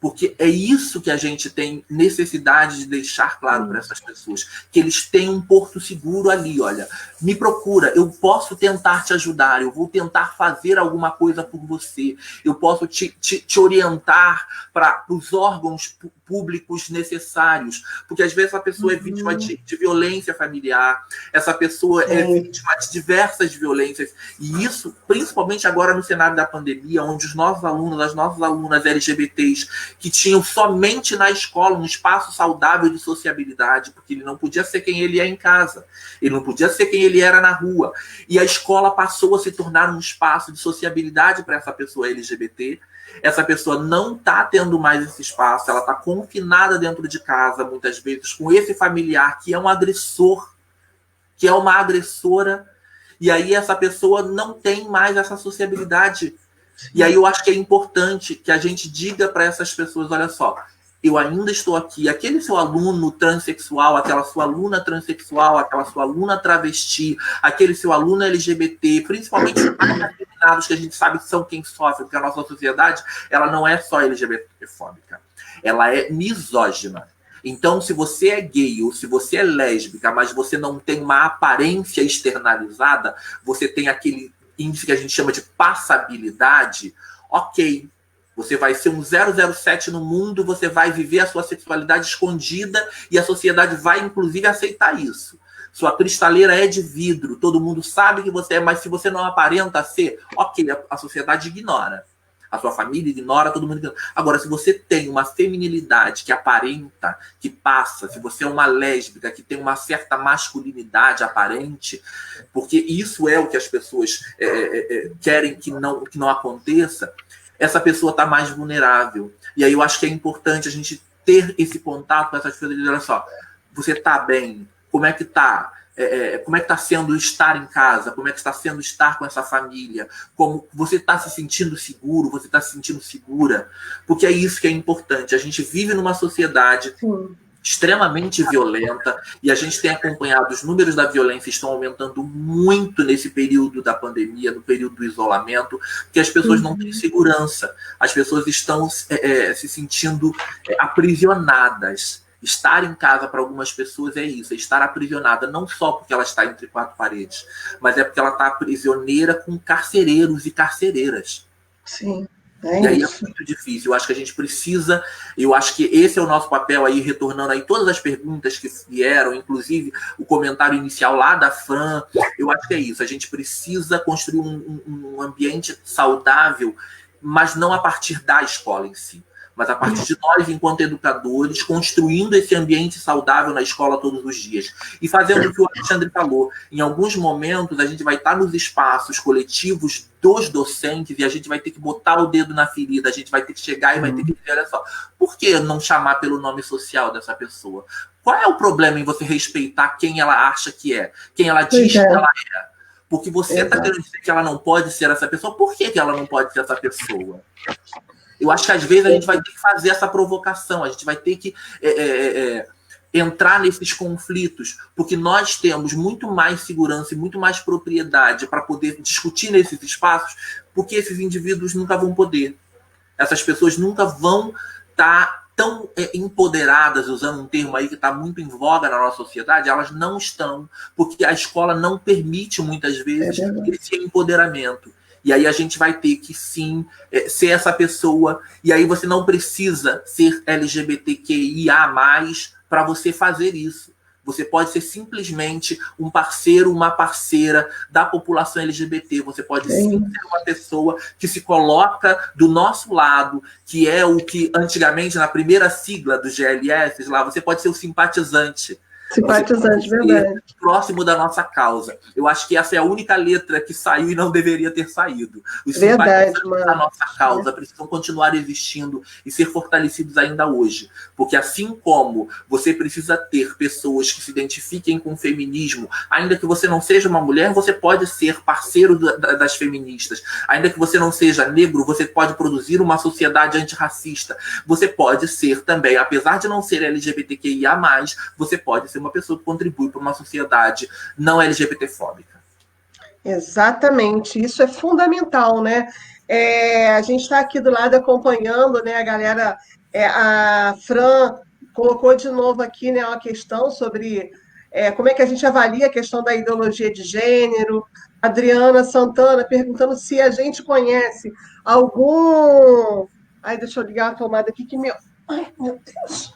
Porque é isso que a gente tem necessidade de deixar claro para essas pessoas, que eles têm um porto seguro ali, olha, me procura, eu posso tentar te ajudar, eu vou tentar fazer alguma coisa por você, eu posso te orientar para os órgãos públicos necessários, porque às vezes a pessoa é vítima de violência familiar, essa pessoa é vítima de diversas violências, e isso, principalmente agora no cenário da pandemia, onde os nossos alunos, as nossas alunas LGBTs, que tinham somente na escola um espaço saudável de sociabilidade, porque ele não podia ser quem ele é em casa, ele não podia ser quem ele era na rua, e a escola passou a se tornar um espaço de sociabilidade para essa pessoa LGBT. Essa pessoa não está tendo mais esse espaço, ela está confinada dentro de casa, muitas vezes, com esse familiar que é um agressor, que é uma agressora, e aí essa pessoa não tem mais essa sociabilidade E aí eu acho que é importante que a gente diga para essas pessoas, olha só, eu ainda estou aqui, aquele seu aluno transexual, aquela sua aluna transexual, aquela sua aluna travesti, aquele seu aluno LGBT, principalmente os mais afeminados, que a gente sabe que são quem sofre, porque a nossa sociedade, ela não é só LGBTfóbica, ela é misógina. Então, se você é gay ou se você é lésbica, mas você não tem uma aparência externalizada, você tem aquele índice que a gente chama de passabilidade, ok. Você vai ser um 007 no mundo, você vai viver a sua sexualidade escondida e a sociedade vai, inclusive, aceitar isso. Sua cristaleira é de vidro, todo mundo sabe que você é, mas se você não aparenta ser, ok, a sociedade ignora. A sua família ignora, todo mundo ignora. Agora, se você tem uma feminilidade que aparenta, que passa, se você é uma lésbica que tem uma certa masculinidade aparente, porque isso é o que as pessoas querem que não aconteça, essa pessoa está mais vulnerável. E aí eu acho que é importante a gente ter esse contato com essas pessoas e dizer, olha só, você está bem? Como é que está? Como é que está sendo estar em casa? Como é que está sendo estar com essa família? Como você está se sentindo seguro? Você está se sentindo segura? Porque é isso que é importante. A gente vive numa sociedade extremamente violenta e a gente tem acompanhado, os números da violência estão aumentando muito nesse período da pandemia, no período do isolamento, porque as pessoas não têm segurança, as pessoas estão se sentindo aprisionadas. Estar em casa para algumas pessoas é isso, é estar aprisionada, não só porque ela está entre quatro paredes, mas é porque ela está prisioneira com carcereiros e carcereiras. Sim. E aí é muito difícil. Eu acho que a gente precisa, eu acho que esse é o nosso papel aí, retornando aí todas as perguntas que vieram, inclusive o comentário inicial lá da Fran, eu acho que é isso, a gente precisa construir um ambiente saudável, mas não a partir da escola em si, mas a partir de nós, enquanto educadores, construindo esse ambiente saudável na escola todos os dias. E fazendo o que o Alexandre falou, em alguns momentos a gente vai estar nos espaços coletivos dos docentes e a gente vai ter que botar o dedo na ferida, a gente vai ter que chegar e vai ter que dizer, olha só, por que não chamar pelo nome social dessa pessoa? Qual é o problema em você respeitar quem ela acha que é, quem ela diz que ela é? Porque você está querendo dizer que ela não pode ser essa pessoa, por que ela não pode ser essa pessoa? Eu acho que às vezes a gente vai ter que fazer essa provocação, a gente vai ter que entrar nesses conflitos, porque nós temos muito mais segurança e muito mais propriedade para poder discutir nesses espaços, porque esses indivíduos nunca vão poder. Essas pessoas nunca vão estar tão empoderadas, usando um termo aí que está muito em voga na nossa sociedade, elas não estão, porque a escola não permite muitas vezes esse empoderamento. E aí a gente vai ter que, sim, ser essa pessoa. E aí você não precisa ser LGBTQIA+, para você fazer isso. Você pode ser simplesmente um parceiro, uma parceira da população LGBT. Você pode sim ser uma pessoa que se coloca do nosso lado, que é o que antigamente, na primeira sigla do GLS, lá, você pode ser o simpatizante. Simpatizante, verdade. Próximo da nossa causa. Eu acho que essa é a única letra que saiu e não deveria ter saído. Os simpatizantes da nossa causa precisam continuar existindo e ser fortalecidos ainda hoje. Porque assim como você precisa ter pessoas que se identifiquem com o feminismo, ainda que você não seja uma mulher, você pode ser parceiro das feministas. Ainda que você não seja negro, você pode produzir uma sociedade antirracista. Você pode ser também, apesar de não ser LGBTQIA+, você pode ser uma pessoa que contribui para uma sociedade não LGBTfóbica. Exatamente, isso é fundamental, né? A gente está aqui do lado acompanhando, né? A galera, a Fran colocou de novo aqui, né, uma questão sobre como é que a gente avalia a questão da ideologia de gênero. Adriana Santana perguntando se a gente conhece algum... Ai, deixa eu ligar a tomada aqui que meu... Ai, meu Deus!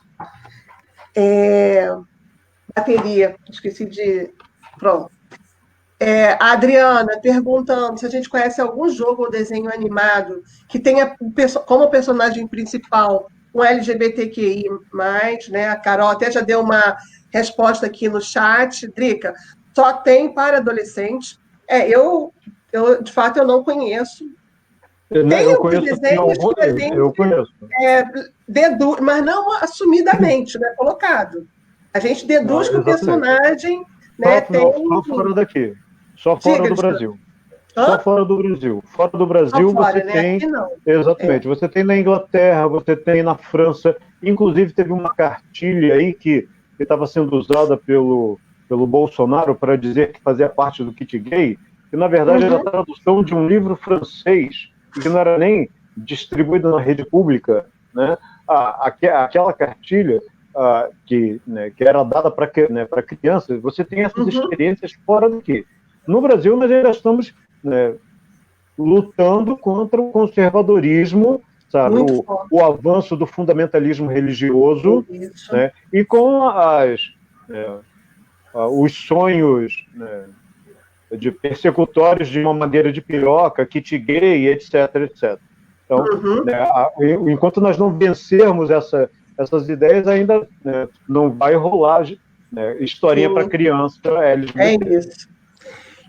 Bateria, esqueci de... Pronto. A Adriana perguntando se a gente conhece algum jogo ou desenho animado que tenha como personagem principal um LGBTQI+, né? A Carol até já deu uma resposta aqui no chat. Drica, só tem para adolescentes. Eu de fato, eu não conheço. Eu conheço. Mas não assumidamente, né, colocado. A gente deduz que o personagem... Né, só fora daqui. Só fora do Brasil. Só fora do Brasil. Fora do Brasil fora, você né? tem... Aqui não. Exatamente. Você tem na Inglaterra, você tem na França. Inclusive teve uma cartilha aí que estava sendo usada pelo Bolsonaro para dizer que fazia parte do kit gay, que na verdade era a tradução de um livro francês, que não era nem distribuído na rede pública, né? Aquela cartilha que era dada para crianças, você tem essas experiências fora daqui. No Brasil, nós ainda estamos lutando contra o conservadorismo, sabe? O avanço do fundamentalismo religioso, né? E com os sonhos, né, de persecutórios de uma maneira de piroca, kit gay, etc, etc. Então, enquanto nós não vencermos essas ideias, ainda não vai rolar historinha para criança LGBT. É isso.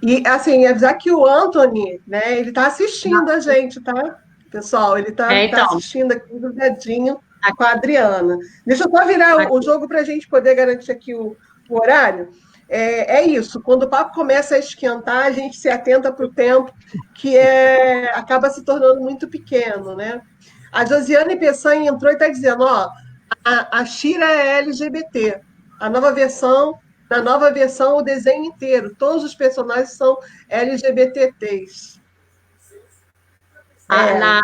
E, assim, avisar que o Anthony, né, ele está assistindo a gente, tá? Pessoal, ele está assistindo aqui do dedinho com a Adriana. Deixa eu só virar o jogo para a gente poder garantir aqui o horário. É isso, quando o papo começa a esquentar, a gente se atenta para o tempo, que acaba se tornando muito pequeno, né? A Josiane Peçanha entrou e está dizendo, a Shira é LGBT. Na nova versão, o desenho inteiro, todos os personagens são LGBTs.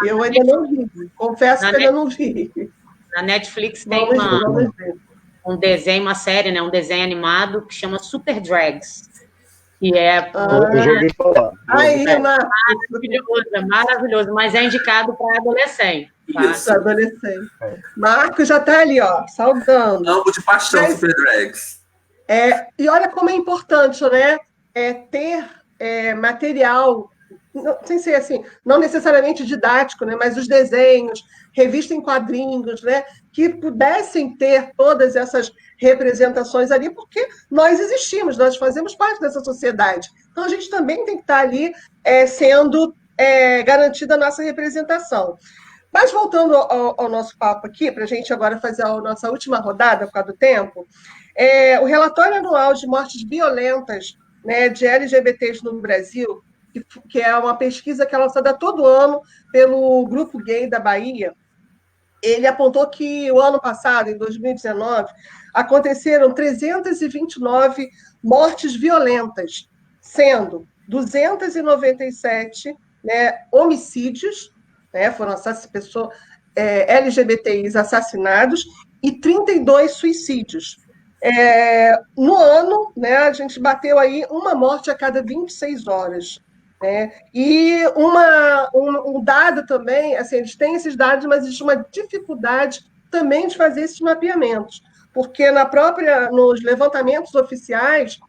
Eu ainda não vi, confesso que ainda não vi. Na Netflix tem um desenho, uma série, né? Um desenho animado que chama Super Drags. Que é... Eu já ouvi falar. Maravilhoso, mas é indicado para adolescente. Tá? Isso, adolescente. Marco já está ali, saudando. Amo de paixão Super Drags. E olha como é importante, né? Ter material, sem ser assim, não necessariamente didático, né? Mas os desenhos, revista em quadrinhos, né? Que pudessem ter todas essas representações ali, porque nós existimos, nós fazemos parte dessa sociedade. Então, a gente também tem que estar ali sendo garantida a nossa representação. Mas, voltando ao nosso papo aqui, para a gente agora fazer a nossa última rodada, por causa do tempo, o relatório anual de mortes violentas, né, de LGBTs no Brasil, que é uma pesquisa que é lançada todo ano pelo Grupo Gay da Bahia, ele apontou que o ano passado, em 2019, aconteceram 329 mortes violentas, sendo 297 homicídios, foram pessoas LGBTIs assassinados, e 32 suicídios. No ano, a gente bateu aí uma morte a cada 26 horas. E um dado também, assim, eles têm esses dados, mas existe uma dificuldade também de fazer esses mapeamentos, porque nos levantamentos oficiais,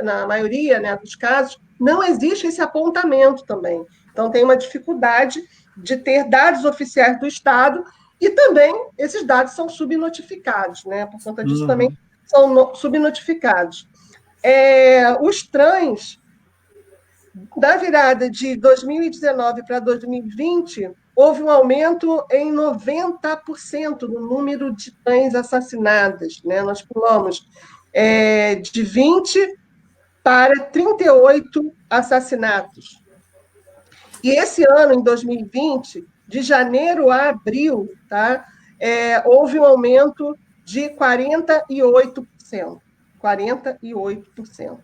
na maioria, né, dos casos, não existe esse apontamento também. Então, tem uma dificuldade de ter dados oficiais do Estado, e também esses dados são subnotificados, né? Por conta disso, também são subnotificados. Os trans, da virada de 2019 para 2020, houve um aumento em 90% no número de trans assassinadas, né? Nós pulamos de 20 para 38 assassinatos. E esse ano, em 2020, de janeiro a abril, houve um aumento de 48%. 48%.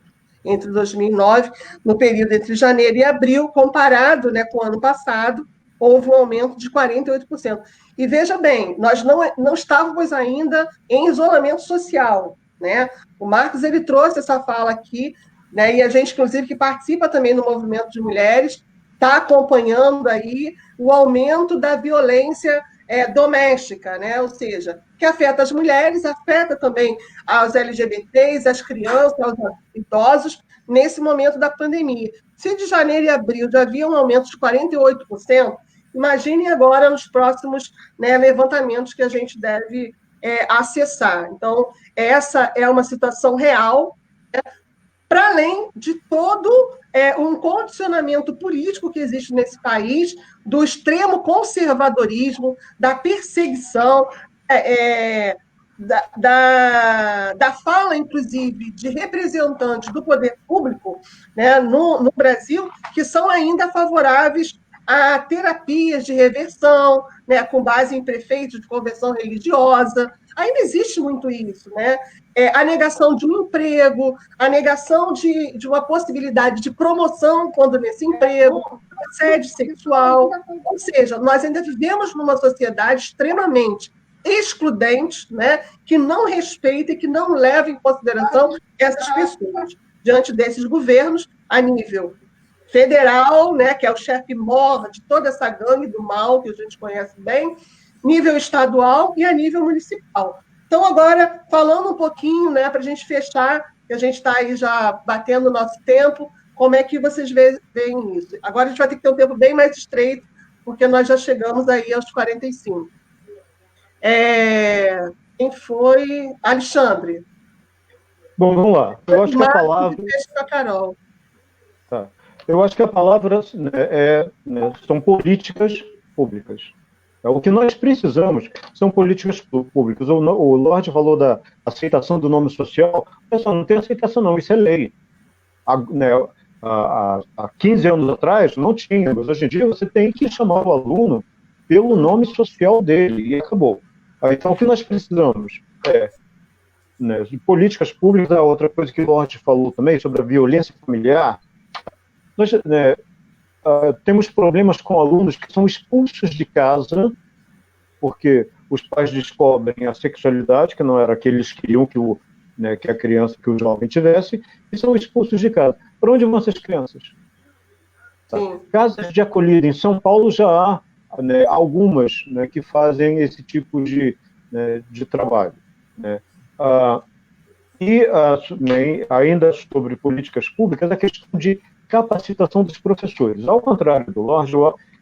Entre 2009, no período entre janeiro e abril, comparado, né, com o ano passado, houve um aumento de 48%. E veja bem, nós não estávamos ainda em isolamento social, né? O Marcos, ele trouxe essa fala aqui, né, e a gente, inclusive, que participa também do movimento de mulheres, está acompanhando aí o aumento da violência doméstica, né? Ou seja, que afeta as mulheres, afeta também aos LGBTs, as crianças, aos idosos, nesse momento da pandemia. Se de janeiro e abril já havia um aumento de 48%, imagine agora nos próximos, né, levantamentos que a gente deve acessar. Então, essa é uma situação real, né, para além de todo um condicionamento político que existe nesse país, do extremo conservadorismo, da perseguição, da fala, inclusive, de representantes do poder público, né, no Brasil, que são ainda favoráveis a terapias de reversão, né, com base em prefeitos de conversão religiosa. Ainda existe muito isso, né? A negação de um emprego, a negação de uma possibilidade de promoção quando nesse emprego, assédio sexual. Ou seja, nós ainda vivemos numa sociedade extremamente excludente, né, que não respeita e que não leva em consideração essas pessoas. Diante desses governos, a nível federal, né, que é o chefe mor de toda essa gangue do mal que a gente conhece bem, nível estadual e a nível municipal. Então, agora, falando um pouquinho, né, para a gente fechar, que a gente está aí já batendo o nosso tempo, como é que vocês veem isso? Agora a gente vai ter que ter um tempo bem mais estreito, porque nós já chegamos aí aos 45. Quem foi? Alexandre. Bom, vamos lá. Eu acho que a palavra... Carol. Tá. Eu acho que a palavra são políticas públicas. O que nós precisamos são políticas públicas. O Lorde falou da aceitação do nome social. Pessoal, não tem aceitação não, isso é lei. Há 15 anos atrás não tinha, mas hoje em dia você tem que chamar o aluno pelo nome social dele, e acabou. Então, o que nós precisamos de políticas públicas. A outra coisa que o Lorde falou também sobre a violência familiar. Nós temos problemas com alunos que são expulsos de casa porque os pais descobrem a sexualidade, que não era que eles queriam que a criança, que o jovem tivesse, e são expulsos de casa. Para onde vão essas crianças? Tá? Casas de acolhida. Em São Paulo já há algumas que fazem esse tipo de trabalho. Ainda sobre políticas públicas, a questão de capacitação dos professores. Ao contrário do Lorde,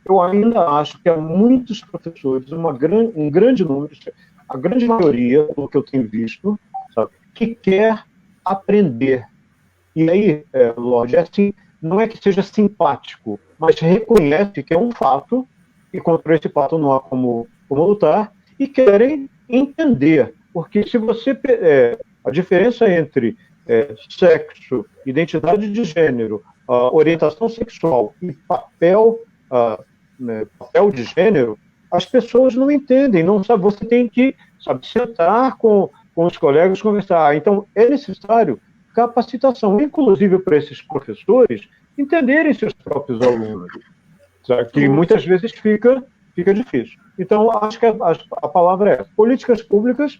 eu ainda acho que há muitos professores, um grande número, a grande maioria, pelo que eu tenho visto, sabe, que quer aprender. E aí, Lorde, assim, não é que seja simpático, mas reconhece que é um fato, e contra esse fato não há como lutar, e querem entender. Porque se você... a diferença entre sexo, identidade de gênero, orientação sexual e papel de gênero, as pessoas não entendem, não sabe. Você tem que sentar com os colegas, conversar. Então, é necessário capacitação, inclusive para esses professores entenderem seus próprios alunos, sabe? Que muitas vezes fica difícil. Então, acho que a palavra é políticas públicas,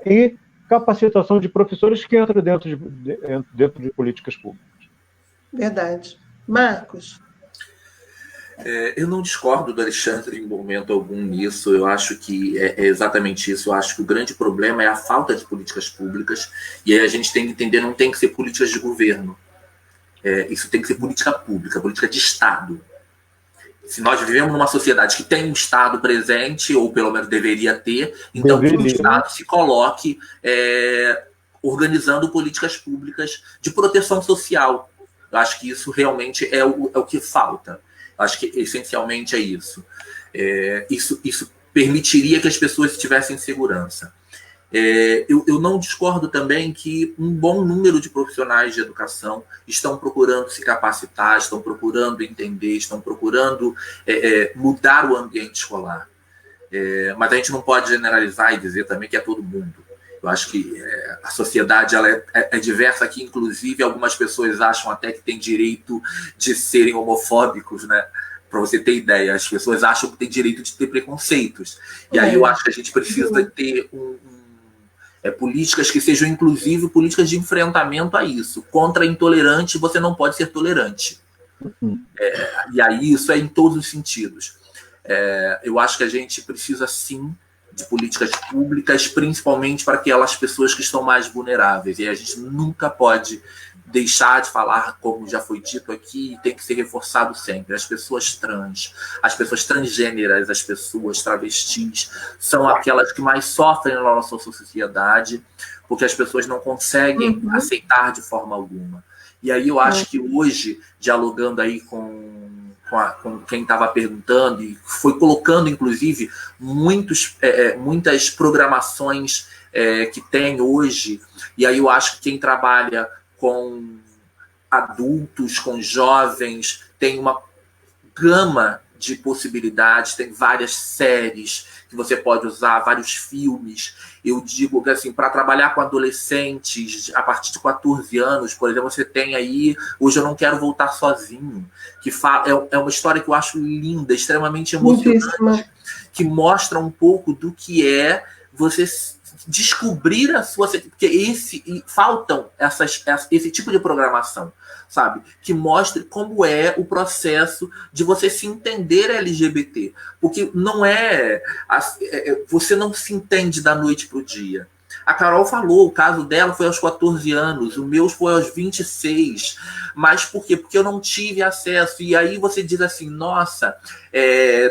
e capacitação de professores que entra dentro de políticas públicas. Verdade. Marcos? Eu não discordo do Alexandre em momento algum nisso. Eu acho que é exatamente isso. Eu acho que o grande problema é a falta de políticas públicas, e aí a gente tem que entender, não tem que ser políticas de governo. Isso tem que ser política pública, política de Estado. Se nós vivemos numa sociedade que tem um Estado presente, ou pelo menos deveria ter, então que o Estado se coloque organizando políticas públicas de proteção social. Eu acho que isso realmente é o que falta. Eu acho que essencialmente é isso. Isso permitiria que as pessoas tivessem segurança. Eu não discordo também que um bom número de profissionais de educação estão procurando se capacitar, estão procurando entender, estão procurando mudar o ambiente escolar. Mas a gente não pode generalizar e dizer também que é todo mundo. Eu acho que a sociedade ela é diversa aqui, inclusive algumas pessoas acham até que tem direito de serem homofóbicos, né? Para você ter ideia, as pessoas acham que tem direito de ter preconceitos. E aí eu acho que a gente precisa ter políticas que sejam, inclusive, políticas de enfrentamento a isso. Contra intolerante, você não pode ser tolerante. E aí isso é em todos os sentidos. Eu acho que a gente precisa, sim, de políticas públicas, principalmente para aquelas pessoas que estão mais vulneráveis. E a gente nunca pode deixar de falar, como já foi dito aqui, tem que ser reforçado sempre. As pessoas trans, as pessoas transgêneras, as pessoas travestis, são aquelas que mais sofrem na nossa sociedade, porque as pessoas não conseguem aceitar de forma alguma. E aí eu acho que hoje, dialogando aí com com quem estava perguntando, e foi colocando, inclusive, muitas programações que tem hoje. E aí eu acho que quem trabalha com adultos, com jovens, tem uma gama de possibilidades, tem várias séries que você pode usar, vários filmes. Eu digo que, assim, para trabalhar com adolescentes a partir de 14 anos, por exemplo, você tem aí Hoje Eu Não Quero Voltar Sozinho, que é uma história que eu acho linda, extremamente emocionante, que mostra um pouco do que é você descobrir a sua... Porque faltam esse tipo de programação, sabe? Que mostre como é o processo de você se entender LGBT. Porque não você não se entende da noite para o dia. A Carol falou, o caso dela foi aos 14 anos, o meu foi aos 26. Mas por quê? Porque eu não tive acesso. E aí você diz assim, nossa,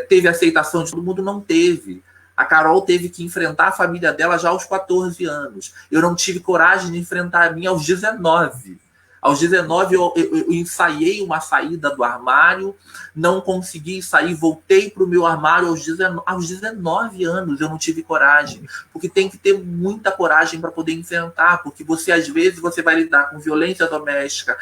teve aceitação de todo mundo? Não teve. A Carol teve que enfrentar a família dela já aos 14 anos. Eu não tive coragem de enfrentar a minha aos 19. Aos 19, eu ensaiei uma saída do armário, não consegui sair, voltei para o meu armário aos 19 anos. Eu não tive coragem, porque tem que ter muita coragem para poder enfrentar, porque às vezes, você vai lidar com violência doméstica,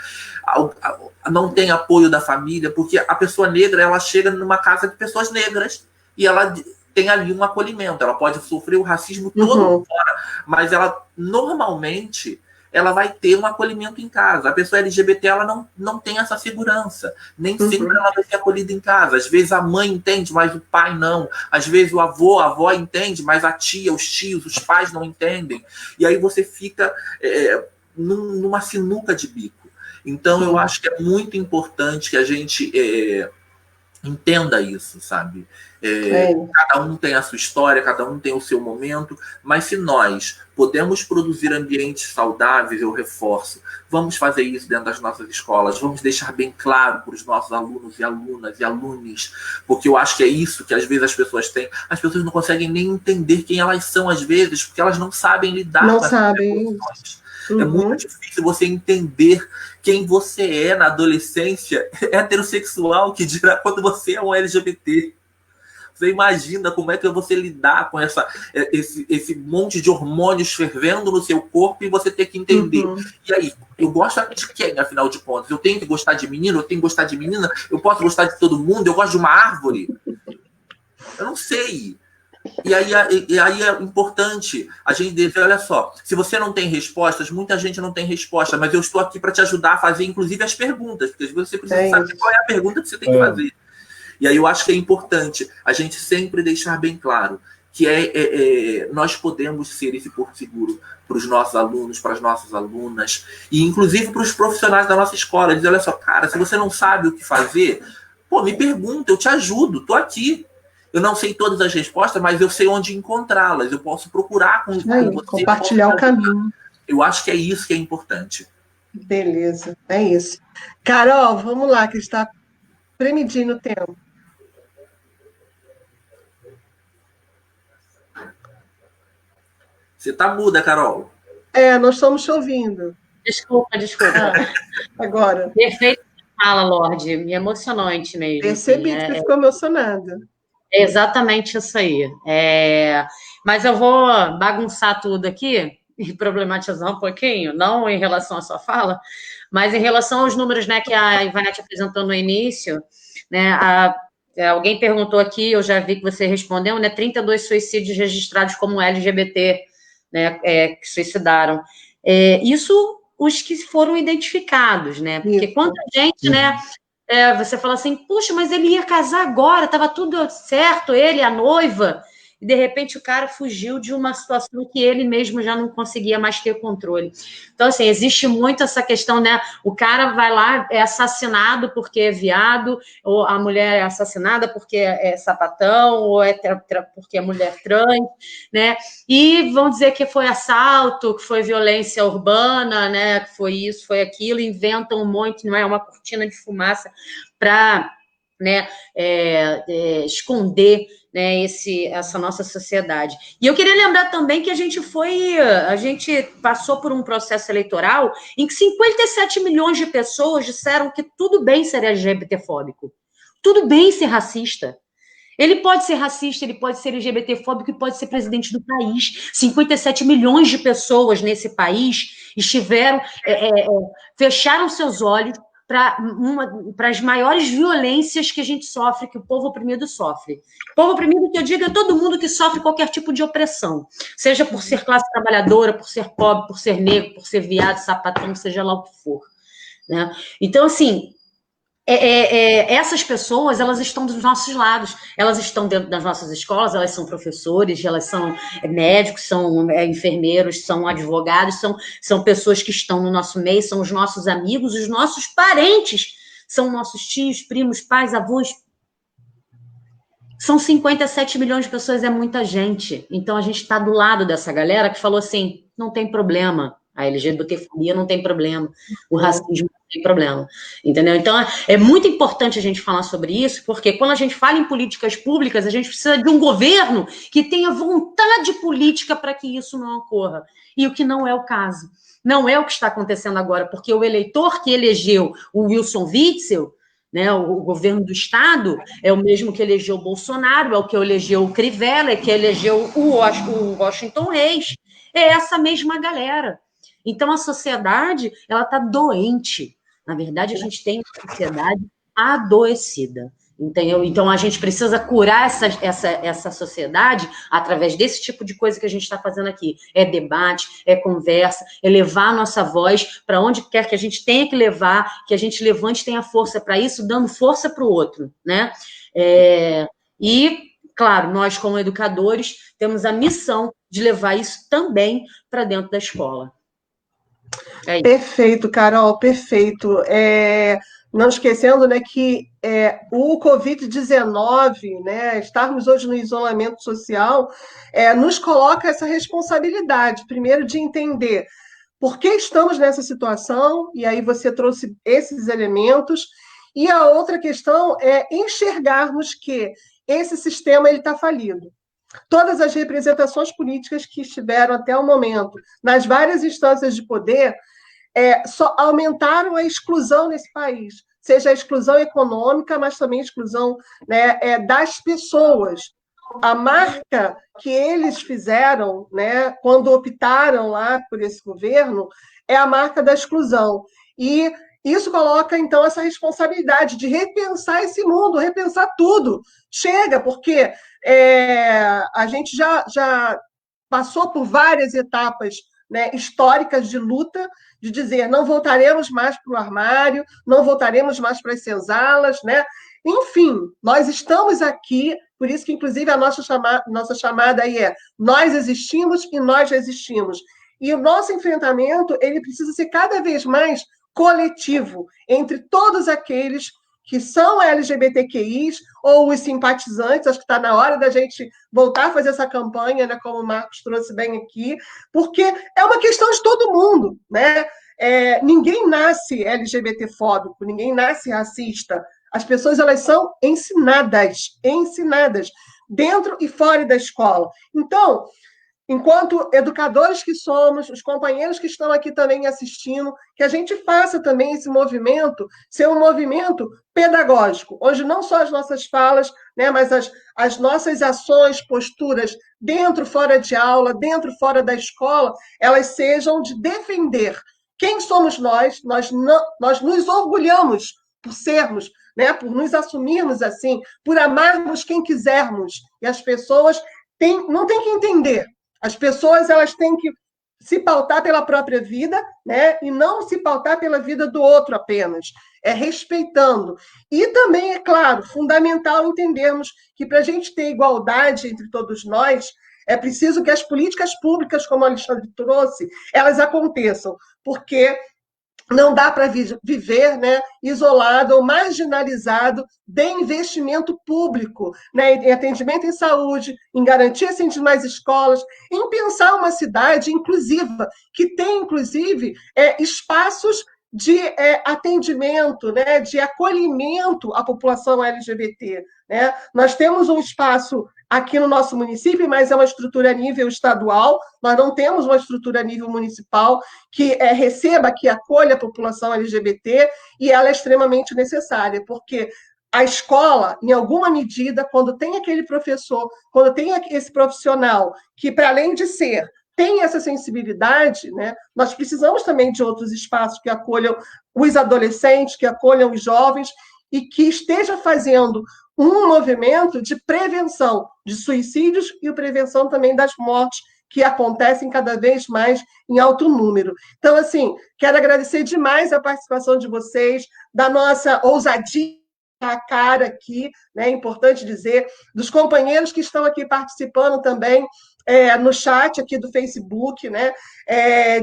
não tem apoio da família, porque a pessoa negra, ela chega numa casa de pessoas negras e ela tem ali um acolhimento. Ela pode sofrer o racismo todo fora, mas ela normalmente ela vai ter um acolhimento em casa. A pessoa LGBT, ela não tem essa segurança. Nem sempre ela vai ser acolhida em casa. Às vezes a mãe entende, mas o pai não. Às vezes o avô, a avó entende, mas a tia, os tios, os pais não entendem. E aí você fica numa sinuca de bico. Então eu acho que é muito importante que a gente entenda isso, sabe? Cada um tem a sua história, cada um tem o seu momento, mas se nós podemos produzir ambientes saudáveis, eu reforço, vamos fazer isso dentro das nossas escolas, vamos deixar bem claro para os nossos alunos e alunas e alunos, porque eu acho que é isso que às vezes as pessoas não conseguem nem entender quem elas são às vezes, porque elas não sabem lidar com essas emoções. É muito difícil você entender quem você é na adolescência heterossexual, que dirá quando você é um LGBT. Você imagina como é que você lidar com esse monte de hormônios fervendo no seu corpo e você ter que entender. E aí, eu gosto de quem, afinal de contas? Eu tenho que gostar de menino? Eu tenho que gostar de menina? Eu posso gostar de todo mundo? Eu gosto de uma árvore? Eu não sei. E aí é importante a gente dizer, olha só, se você não tem respostas, muita gente não tem resposta, mas eu estou aqui para te ajudar a fazer, inclusive, as perguntas, porque às vezes você precisa saber qual é a pergunta que você tem que fazer. E aí eu acho que é importante a gente sempre deixar bem claro que nós podemos ser esse porto seguro para os nossos alunos, para as nossas alunas, e inclusive para os profissionais da nossa escola. Dizer, olha só, cara, se você não sabe o que fazer, me pergunta, eu te ajudo, estou aqui. Eu não sei todas as respostas, mas eu sei onde encontrá-las. Eu posso procurar com você. Compartilhar o caminho. Eu acho que é isso que é importante. Beleza, é isso. Carol, vamos lá, que está tremidinho o tempo. Você está muda, Carol. Nós estamos te ouvindo. Desculpa. Agora. Perfeito fala, Lorde. Emocionante mesmo. Percebi que você ficou emocionada. É exatamente isso aí. Mas eu vou bagunçar tudo aqui e problematizar um pouquinho, não em relação à sua fala, mas em relação aos números, né, que a Ivonete apresentou no início, né, alguém perguntou aqui, eu já vi que você respondeu, né, 32 suicídios registrados como LGBT, né, que suicidaram. Isso os que foram identificados, né, porque quanta gente, né, você fala assim, puxa, mas ele ia casar agora, estava tudo certo, ele, a noiva, e de repente o cara fugiu de uma situação que ele mesmo já não conseguia mais ter controle. Então, assim, existe muito essa questão, né? O cara vai lá, é assassinado porque é viado, ou a mulher é assassinada porque é sapatão, ou porque é mulher trans, né? E vão dizer que foi assalto, que foi violência urbana, né? Que foi isso, foi aquilo, inventam um monte, não é? Uma cortina de fumaça para, né, esconder, né, essa nossa sociedade. E eu queria lembrar também que a gente passou por um processo eleitoral em que 57 milhões de pessoas disseram que tudo bem ser LGBTfóbico. Tudo bem ser racista. Ele pode ser racista, ele pode ser LGBTfóbico e pode ser presidente do país. 57 milhões de pessoas nesse país fecharam seus olhos para as maiores violências que a gente sofre, que o povo oprimido sofre. O povo oprimido, que eu digo, é todo mundo que sofre qualquer tipo de opressão, seja por ser classe trabalhadora, por ser pobre, por ser negro, por ser viado, sapatão, seja lá o que for. Né? Então, assim, essas pessoas, elas estão dos nossos lados, elas estão dentro das nossas escolas, elas são professores, elas são médicos, são enfermeiros, são advogados, são pessoas que estão no nosso meio, são os nossos amigos, os nossos parentes, são nossos tios, primos, pais, avós. São 57 milhões de pessoas, é muita gente. Então, a gente está do lado dessa galera que falou assim, não tem problema, a LGBTfobia não tem problema, o racismo não tem problema, entendeu? Então, é muito importante a gente falar sobre isso, porque quando a gente fala em políticas públicas, a gente precisa de um governo que tenha vontade política para que isso não ocorra, e o que não é o caso. Não é o que está acontecendo agora, porque o eleitor que elegeu o Wilson Witzel, né, o governo do Estado, é o mesmo que elegeu o Bolsonaro, é o que elegeu o Crivella, é que elegeu o Washington Reis, é essa mesma galera. Então, a sociedade, ela está doente. Na verdade, a gente tem uma sociedade adoecida, entendeu? Então, a gente precisa curar essa sociedade através desse tipo de coisa que a gente está fazendo aqui. É debate, é conversa, é levar a nossa voz para onde quer que a gente tenha que levar, que a gente levante e tenha força para isso, dando força para o outro, né? E, claro, nós, como educadores, temos a missão de levar isso também para dentro da escola. Perfeito, Carol, perfeito. Não esquecendo, né, que o Covid-19, né, estarmos hoje no isolamento social, nos coloca essa responsabilidade, primeiro, de entender por que estamos nessa situação, e aí você trouxe esses elementos, e a outra questão é enxergarmos que esse sistema está falido. Todas as representações políticas que estiveram até o momento, nas várias instâncias de poder, só aumentaram a exclusão nesse país, seja a exclusão econômica, mas também a exclusão, né, das pessoas. A marca que eles fizeram, né, quando optaram lá por esse governo, é a marca da exclusão. E isso coloca, então, essa responsabilidade de repensar esse mundo, repensar tudo. Chega, porque a gente já passou por várias etapas, né, históricas de luta, de dizer não voltaremos mais para o armário, não voltaremos mais para as senzalas, né? Enfim, nós estamos aqui, por isso que, inclusive, a nossa chamada aí nós existimos e nós resistimos. E o nosso enfrentamento, ele precisa ser cada vez mais coletivo, entre todos aqueles que são LGBTQIs ou os simpatizantes. Acho que está na hora da gente voltar a fazer essa campanha, né, como o Marcos trouxe bem aqui, porque é uma questão de todo mundo, né? Ninguém nasce LGBTfóbico, ninguém nasce racista. As pessoas, elas são ensinadas dentro e fora da escola. Então, enquanto educadores que somos, os companheiros que estão aqui também assistindo, que a gente faça também esse movimento ser um movimento pedagógico, onde não só as nossas falas, né, mas as nossas ações, posturas, dentro, fora de aula, dentro, fora da escola, elas sejam de defender quem somos nós nos orgulhamos por sermos, né, por nos assumirmos assim, por amarmos quem quisermos, e as pessoas não têm que entender. As pessoas, elas têm que se pautar pela própria vida, né? E não se pautar pela vida do outro apenas, respeitando. E também, é claro, fundamental entendermos que para a gente ter igualdade entre todos nós, é preciso que as políticas públicas, como o Alexandre trouxe, elas aconteçam, porque não dá para viver, né, isolado ou marginalizado de investimento público, né, em atendimento em saúde, em garantia de mais escolas, em pensar uma cidade inclusiva, que tem, inclusive, espaços de atendimento, né, de acolhimento à população LGBT. Né? Nós temos um espaço aqui no nosso município, mas é uma estrutura a nível estadual, nós não temos uma estrutura a nível municipal que receba, que acolha a população LGBT, e ela é extremamente necessária, porque a escola, em alguma medida, quando tem aquele professor, quando tem esse profissional que, para além de ser, tem essa sensibilidade, né, nós precisamos também de outros espaços que acolham os adolescentes, que acolham os jovens e que esteja fazendo um movimento de prevenção de suicídios e prevenção também das mortes que acontecem cada vez mais em alto número. Então, assim, quero agradecer demais a participação de vocês, da nossa ousadia, a cara aqui, né? É importante dizer, dos companheiros que estão aqui participando também no chat aqui do Facebook, né?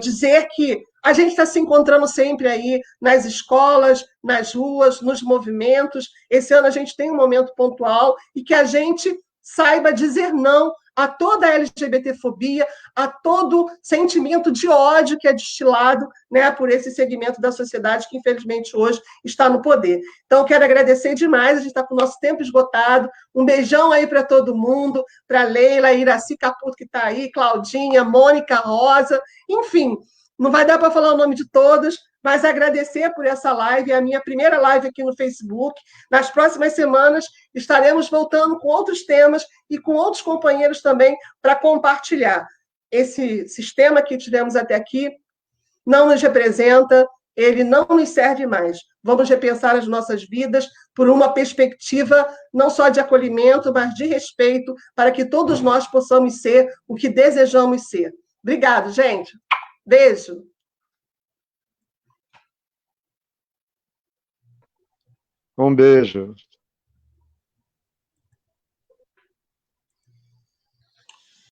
Dizer que a gente está se encontrando sempre aí nas escolas, nas ruas, nos movimentos. Esse ano a gente tem um momento pontual e que a gente saiba dizer não a toda a LGBTfobia, a todo sentimento de ódio que é destilado, né, por esse segmento da sociedade que, infelizmente, hoje está no poder. Então, quero agradecer demais, a gente está com o nosso tempo esgotado. Um beijão aí para todo mundo, para Leila, Iraci Caputo, que está aí, Claudinha, Mônica Rosa, enfim, não vai dar para falar o nome de todas, mas agradecer por essa live, é a minha primeira live aqui no Facebook. Nas próximas semanas estaremos voltando com outros temas e com outros companheiros também para compartilhar. Esse sistema que tivemos até aqui não nos representa, ele não nos serve mais. Vamos repensar as nossas vidas por uma perspectiva não só de acolhimento, mas de respeito, para que todos nós possamos ser o que desejamos ser. Obrigado, gente. Beijo. Um beijo.